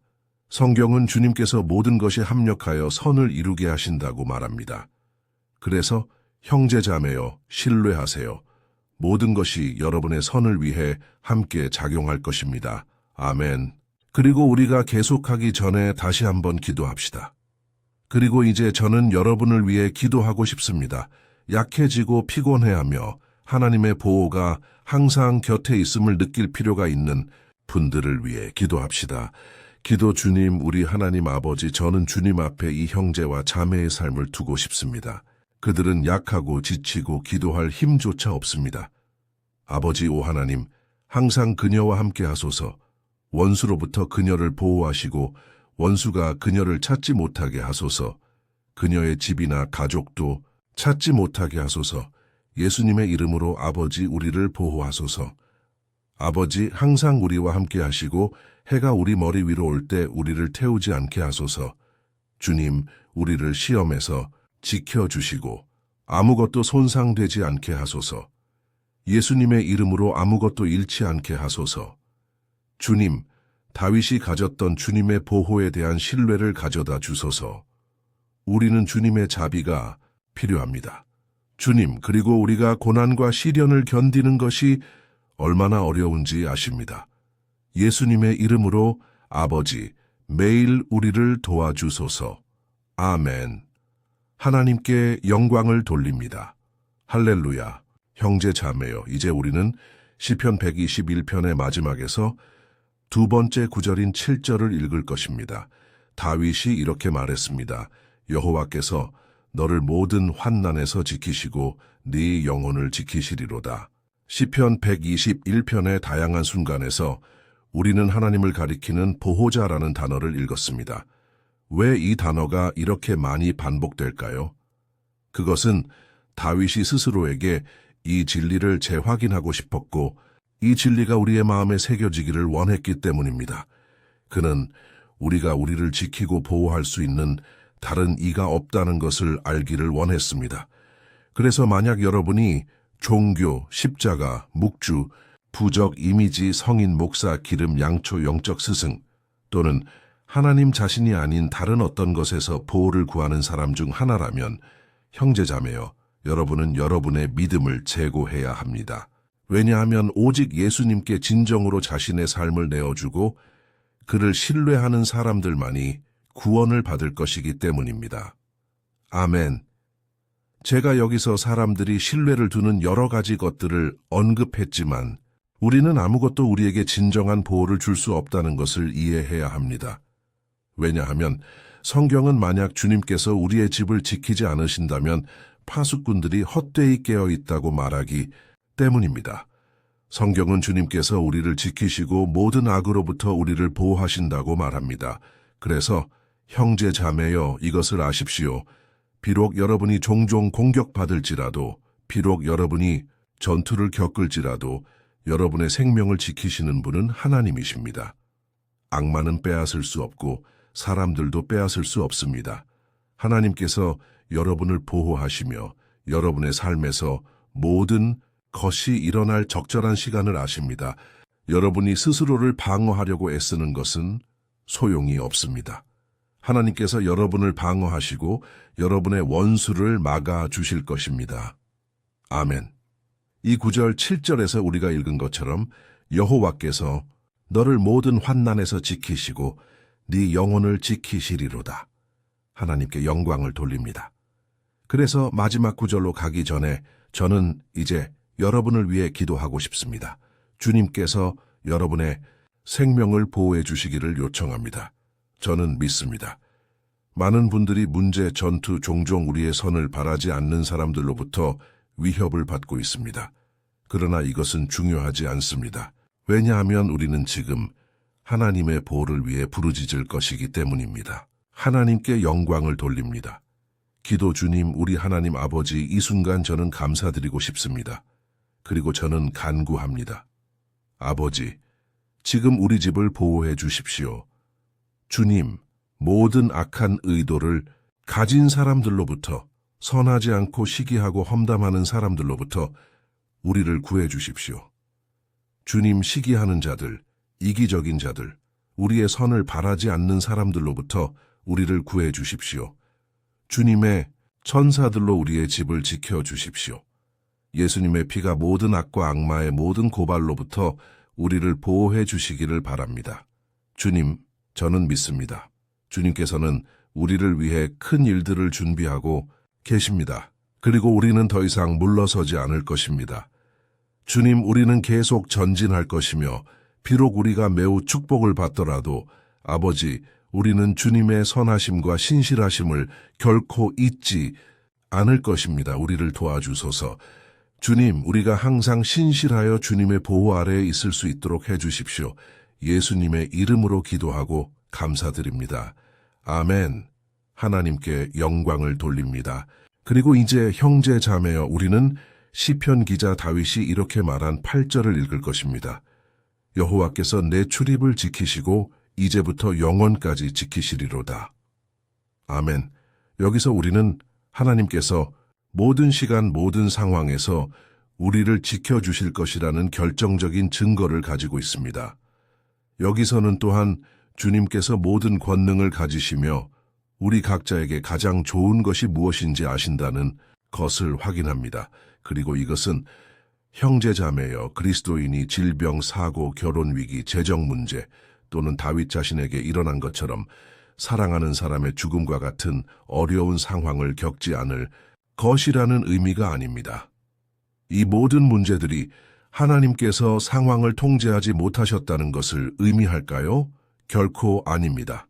성경은 주님께서 모든 것이 합력하여 선을 이루게 하신다고 말합니다. 그래서 형제자매여, 신뢰하세요. 모든 것이 여러분의 선을 위해 함께 작용할 것입니다. 아멘. 그리고 우리가 계속하기 전에 다시 한번 기도합시다. 그리고 이제 저는 여러분을 위해 기도하고 싶습니다. 약해지고 피곤해하며 하나님의 보호가 항상 곁에 있음을 느낄 필요가 있는 분들을 위해 기도합시다. 기도 주님, 우리 하나님 아버지, 저는 주님 앞에 이 형제와 자매의 삶을 두고 싶습니다. 그들은 약하고 지치고 기도할 힘조차 없습니다. 아버지 오 하나님, 항상 그녀와 함께 하소서. 원수로부터 그녀를 보호하시고 원수가 그녀를 찾지 못하게 하소서. 그녀의 집이나 가족도 찾지 못하게 하소서. 예수님의 이름으로 아버지 우리를 보호하소서. 아버지 항상 우리와 함께 하시고 해가 우리 머리 위로 올 때 우리를 태우지 않게 하소서. 주님, 우리를 시험에서 지켜주시고 아무것도 손상되지 않게 하소서. 예수님의 이름으로 아무것도 잃지 않게 하소서. 주님, 다윗이 가졌던 주님의 보호에 대한 신뢰를 가져다 주소서. 우리는 주님의 자비가 필요합니다. 주님, 그리고 우리가 고난과 시련을 견디는 것이 얼마나 어려운지 아십니다. 예수님의 이름으로 아버지, 매일 우리를 도와주소서. 아멘. 하나님께 영광을 돌립니다. 할렐루야. 형제 자매여, 이제 우리는 시편 121편의 마지막에서 두 번째 구절인 7절을 읽을 것입니다. 다윗이 이렇게 말했습니다. 여호와께서 너를 모든 환난에서 지키시고 네 영혼을 지키시리로다. 시편 121편의 다양한 순간에서 우리는 하나님을 가리키는 보호자라는 단어를 읽었습니다. 왜 이 단어가 이렇게 많이 반복될까요? 그것은 다윗이 스스로에게 이 진리를 재확인하고 싶었고 이 진리가 우리의 마음에 새겨지기를 원했기 때문입니다. 그는 우리가 우리를 지키고 보호할 수 있는 다른 이가 없다는 것을 알기를 원했습니다. 그래서 만약 여러분이 종교, 십자가, 묵주, 부적, 이미지, 성인, 목사, 기름, 양초, 영적 스승 또는 하나님 자신이 아닌 다른 어떤 것에서 보호를 구하는 사람 중 하나라면 형제자매여, 여러분은 여러분의 믿음을 제고해야 합니다. 왜냐하면 오직 예수님께 진정으로 자신의 삶을 내어주고 그를 신뢰하는 사람들만이 구원을 받을 것이기 때문입니다. 아멘. 제가 여기서 사람들이 신뢰를 두는 여러 가지 것들을 언급했지만 우리는 아무것도 우리에게 진정한 보호를 줄 수 없다는 것을 이해해야 합니다. 왜냐하면 성경은 만약 주님께서 우리의 집을 지키지 않으신다면 파수꾼들이 헛되이 깨어 있다고 말하기 때문입니다. 성경은 주님께서 우리를 지키시고 모든 악으로부터 우리를 보호하신다고 말합니다. 그래서 형제 자매여, 이것을 아십시오. 비록 여러분이 종종 공격받을지라도, 비록 여러분이 전투를 겪을지라도 여러분의 생명을 지키시는 분은 하나님이십니다. 악마는 빼앗을 수 없고 사람들도 빼앗을 수 없습니다. 하나님께서 여러분을 보호하시며 여러분의 삶에서 모든 것이 일어날 적절한 시간을 아십니다. 여러분이 스스로를 방어하려고 애쓰는 것은 소용이 없습니다. 하나님께서 여러분을 방어하시고 여러분의 원수를 막아주실 것입니다. 아멘. 이 9절 7절에서 우리가 읽은 것처럼 여호와께서 너를 모든 환난에서 지키시고 네 영혼을 지키시리로다. 하나님께 영광을 돌립니다. 그래서 마지막 구절로 가기 전에 저는 이제 여러분을 위해 기도하고 싶습니다. 주님께서 여러분의 생명을 보호해 주시기를 요청합니다. 저는 믿습니다. 많은 분들이 문제, 전투, 종종 우리의 선을 바라지 않는 사람들로부터 위협을 받고 있습니다. 그러나 이것은 중요하지 않습니다. 왜냐하면 우리는 지금 하나님의 보호를 위해 부르짖을 것이기 때문입니다. 하나님께 영광을 돌립니다. 기도 주님, 우리 하나님 아버지, 이 순간 저는 감사드리고 싶습니다. 그리고 저는 간구합니다. 아버지, 지금 우리 집을 보호해 주십시오. 주님, 모든 악한 의도를 가진 사람들로부터, 선하지 않고 시기하고 험담하는 사람들로부터 우리를 구해 주십시오. 주님, 시기하는 자들, 이기적인 자들, 우리의 선을 바라지 않는 사람들로부터 우리를 구해 주십시오. 주님의 천사들로 우리의 집을 지켜 주십시오. 예수님의 피가 모든 악과 악마의 모든 고발로부터 우리를 보호해 주시기를 바랍니다. 주님, 저는 믿습니다. 주님께서는 우리를 위해 큰 일들을 준비하고 계십니다. 그리고 우리는 더 이상 물러서지 않을 것입니다. 주님, 우리는 계속 전진할 것이며 비록 우리가 매우 축복을 받더라도 아버지, 우리는 주님의 선하심과 신실하심을 결코 잊지 않을 것입니다. 우리를 도와주소서. 주님, 우리가 항상 신실하여 주님의 보호 아래에 있을 수 있도록 해주십시오. 예수님의 이름으로 기도하고 감사드립니다. 아멘. 하나님께 영광을 돌립니다. 그리고 이제 형제 자매여, 우리는 시편 기자 다윗이 이렇게 말한 8절을 읽을 것입니다. 여호와께서 내 출입을 지키시고 이제부터 영원까지 지키시리로다. 아멘. 여기서 우리는 하나님께서 모든 시간 모든 상황에서 우리를 지켜주실 것이라는 결정적인 증거를 가지고 있습니다. 여기서는 또한 주님께서 모든 권능을 가지시며 우리 각자에게 가장 좋은 것이 무엇인지 아신다는 것을 확인합니다. 그리고 이것은 형제자매여, 그리스도인이 질병, 사고, 결혼 위기, 재정 문제 또는 다윗 자신에게 일어난 것처럼 사랑하는 사람의 죽음과 같은 어려운 상황을 겪지 않을 것이라는 의미가 아닙니다. 이 모든 문제들이 하나님께서 상황을 통제하지 못하셨다는 것을 의미할까요? 결코 아닙니다.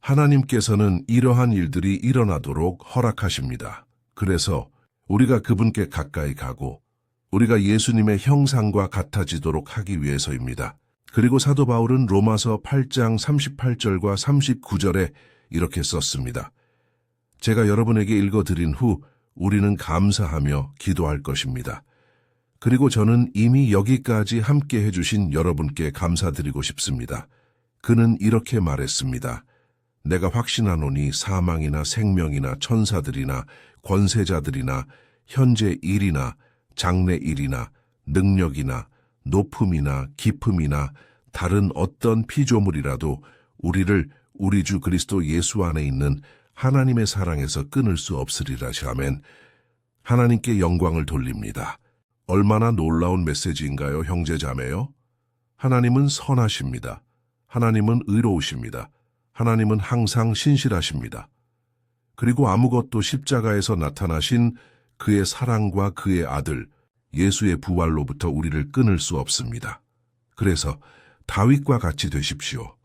하나님께서는 이러한 일들이 일어나도록 허락하십니다. 그래서 우리가 그분께 가까이 가고 우리가 예수님의 형상과 같아지도록 하기 위해서입니다. 그리고 사도 바울은 로마서 8장 38절과 39절에 이렇게 썼습니다. 제가 여러분에게 읽어드린 후 우리는 감사하며 기도할 것입니다. 그리고 저는 이미 여기까지 함께 해주신 여러분께 감사드리고 싶습니다. 그는 이렇게 말했습니다. 내가 확신하노니 사망이나 생명이나 천사들이나 권세자들이나 현재 일이나 장래 일이나 능력이나 높음이나 깊음이나 다른 어떤 피조물이라도 우리를 우리 주 그리스도 예수 안에 있는 하나님의 사랑에서 끊을 수 없으리라. 아멘. 하나님께 영광을 돌립니다. 얼마나 놀라운 메시지인가요, 형제자매요? 하나님은 선하십니다. 하나님은 의로우십니다. 하나님은 항상 신실하십니다. 그리고 아무것도 십자가에서 나타나신 그의 사랑과 그의 아들 예수의 부활로부터 우리를 끊을 수 없습니다. 그래서 다윗과 같이 되십시오.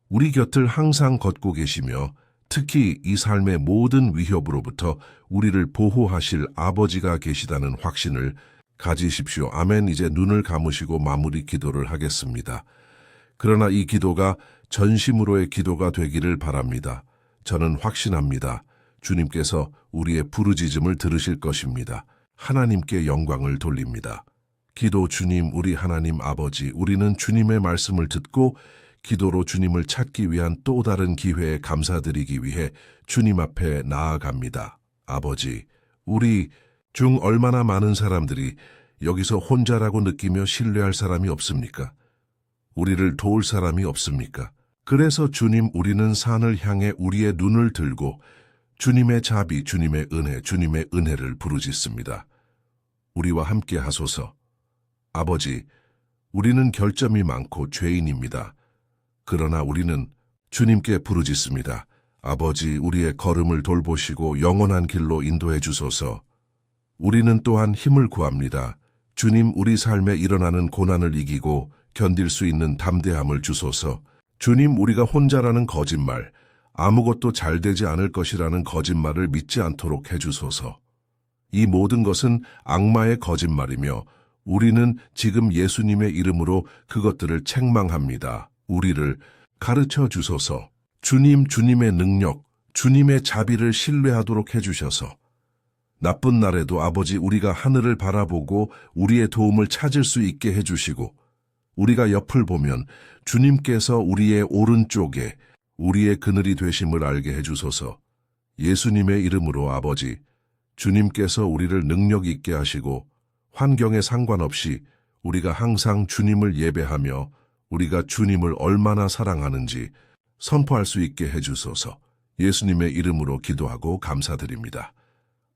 우리 곁을 항상 걷고 계시며 특히 이 삶의 모든 위협으로부터 우리를 보호하실 아버지가 계시다는 확신을 가지십시오. 아멘. 이제 눈을 감으시고 마무리 기도를 하겠습니다. 그러나 이 기도가 전심으로의 기도가 되기를 바랍니다. 저는 확신합니다. 주님께서 우리의 부르짖음을 들으실 것입니다. 하나님께 영광을 돌립니다. 기도. 주님, 우리 하나님 아버지, 우리는 주님의 말씀을 듣고 기도로 주님을 찾기 위한 또 다른 기회에 감사드리기 위해 주님 앞에 나아갑니다. 아버지, 우리 중 얼마나 많은 사람들이 여기서 혼자라고 느끼며 신뢰할 사람이 없습니까? 우리를 도울 사람이 없습니까? 그래서 주님, 우리는 산을 향해 우리의 눈을 들고 주님의 자비, 주님의 은혜, 주님의 은혜를 부르짖습니다. 우리와 함께 하소서. 아버지, 우리는 결점이 많고 죄인입니다. 그러나 우리는 주님께 부르짖습니다. 아버지, 우리의 걸음을 돌보시고 영원한 길로 인도해 주소서. 우리는 또한 힘을 구합니다. 주님, 우리 삶에 일어나는 고난을 이기고 견딜 수 있는 담대함을 주소서. 주님, 우리가 혼자라는 거짓말, 아무것도 잘 되지 않을 것이라는 거짓말을 믿지 않도록 해주소서. 이 모든 것은 악마의 거짓말이며 우리는 지금 예수님의 이름으로 그것들을 책망합니다. 우리를 가르쳐 주소서. 주님, 주님의 능력, 주님의 자비를 신뢰하도록 해주셔서 나쁜 날에도 아버지, 우리가 하늘을 바라보고 우리의 도움을 찾을 수 있게 해주시고 우리가 옆을 보면 주님께서 우리의 오른쪽에 우리의 그늘이 되심을 알게 해주소서. 예수님의 이름으로 아버지, 주님께서 우리를 능력 있게 하시고 환경에 상관없이 우리가 항상 주님을 예배하며 우리가 주님을 얼마나 사랑하는지 선포할 수 있게 해주소서. 예수님의 이름으로 기도하고 감사드립니다.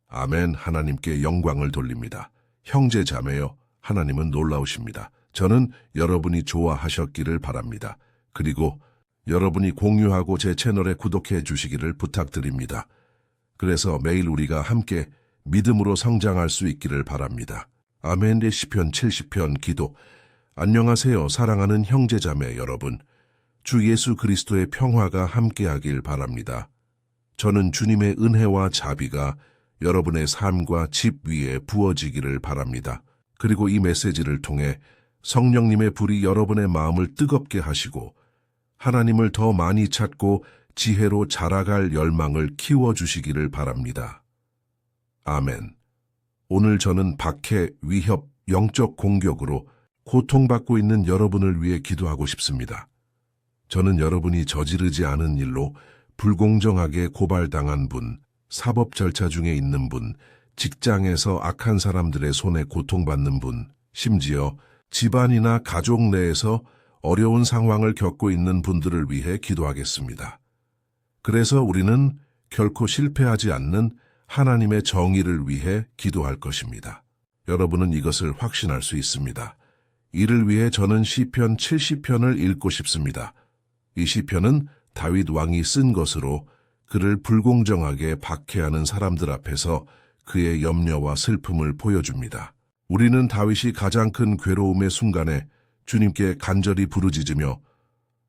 아멘. 하나님께 영광을 돌립니다. 형제 자매여, 하나님은 놀라우십니다. 저는 여러분이 좋아하셨기를 바랍니다. 그리고 여러분이 공유하고 제 채널에 구독해 주시기를 부탁드립니다. 그래서 매일 우리가 함께 믿음으로 성장할 수 있기를 바랍니다. 아멘. 시편 70편 기도. 안녕하세요, 사랑하는 형제자매 여러분. 주 예수 그리스도의 평화가 함께하길 바랍니다. 저는 주님의 은혜와 자비가 여러분의 삶과 집 위에 부어지기를 바랍니다. 그리고 이 메시지를 통해 성령님의 불이 여러분의 마음을 뜨겁게 하시고 하나님을 더 많이 찾고 지혜로 자라갈 열망을 키워주시기를 바랍니다. 아멘. 오늘 저는 박해, 위협, 영적 공격으로 고통받고 있는 여러분을 위해 기도하고 싶습니다. 저는 여러분이 저지르지 않은 일로 불공정하게 고발당한 분, 사법 절차 중에 있는 분, 직장에서 악한 사람들의 손에 고통받는 분, 심지어 집안이나 가족 내에서 어려운 상황을 겪고 있는 분들을 위해 기도하겠습니다. 그래서 우리는 결코 실패하지 않는 하나님의 정의를 위해 기도할 것입니다. 여러분은 이것을 확신할 수 있습니다. 이를 위해 저는 시편 70편을 읽고 싶습니다. 이 시편은 다윗 왕이 쓴 것으로 그를 불공정하게 박해하는 사람들 앞에서 그의 염려와 슬픔을 보여줍니다. 우리는 다윗이 가장 큰 괴로움의 순간에 주님께 간절히 부르짖으며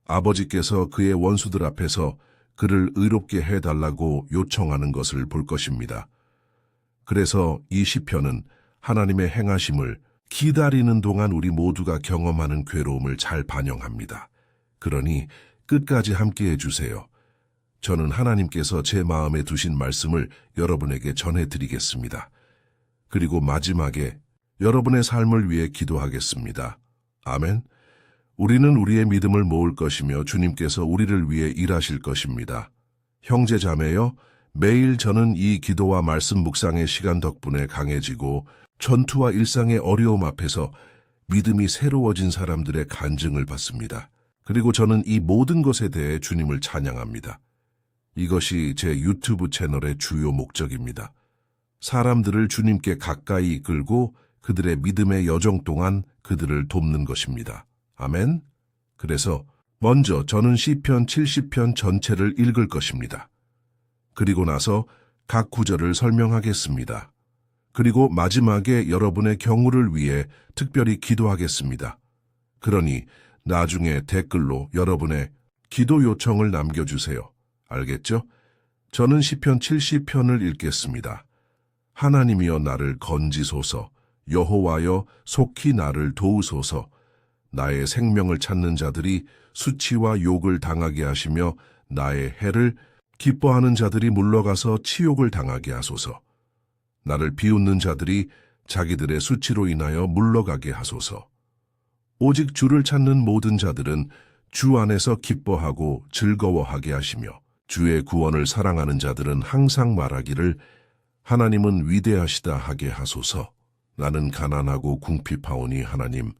아버지께서 그의 원수들 앞에서 그를 의롭게 해달라고 요청하는 것을 볼 것입니다. 그래서 이 시편은 하나님의 행하심을 기다리는 동안 우리 모두가 경험하는 괴로움을 잘 반영합니다. 그러니 끝까지 함께해 주세요. 저는 하나님께서 제 마음에 두신 말씀을 여러분에게 전해드리겠습니다. 그리고 마지막에 여러분의 삶을 위해 기도하겠습니다. 아멘. 우리는 우리의 믿음을 모을 것이며 주님께서 우리를 위해 일하실 것입니다. 형제 자매여, 매일 저는 이 기도와 말씀 묵상의 시간 덕분에 강해지고 전투와 일상의 어려움 앞에서 믿음이 새로워진 사람들의 간증을 받습니다. 그리고 저는 이 모든 것에 대해 주님을 찬양합니다. 이것이 제 유튜브 채널의 주요 목적입니다. 사람들을 주님께 가까이 이끌고 그들의 믿음의 여정 동안 그들을 돕는 것입니다. 아멘. 그래서 먼저 저는 시편 70편 전체를 읽을 것입니다. 그리고 나서 각 구절을 설명하겠습니다. 그리고 마지막에 여러분의 경우를 위해 특별히 기도하겠습니다. 그러니 나중에 댓글로 여러분의 기도 요청을 남겨주세요. 알겠죠? 저는 시편 70편을 읽겠습니다. 하나님이여 나를 건지소서, 여호와여 속히 나를 도우소서. 나의 생명을 찾는 자들이 수치와 욕을 당하게 하시며 나의 해를 기뻐하는 자들이 물러가서 치욕을 당하게 하소서. 나를 비웃는 자들이 자기들의 수치로 인하여 물러가게 하소서. 오직 주를 찾는 모든 자들은 주 안에서 기뻐하고 즐거워하게 하시며 주의 구원을 사랑하는 자들은 항상 말하기를 하나님은 위대하시다 하게 하소서. 나는 가난하고 궁핍하오니 하나님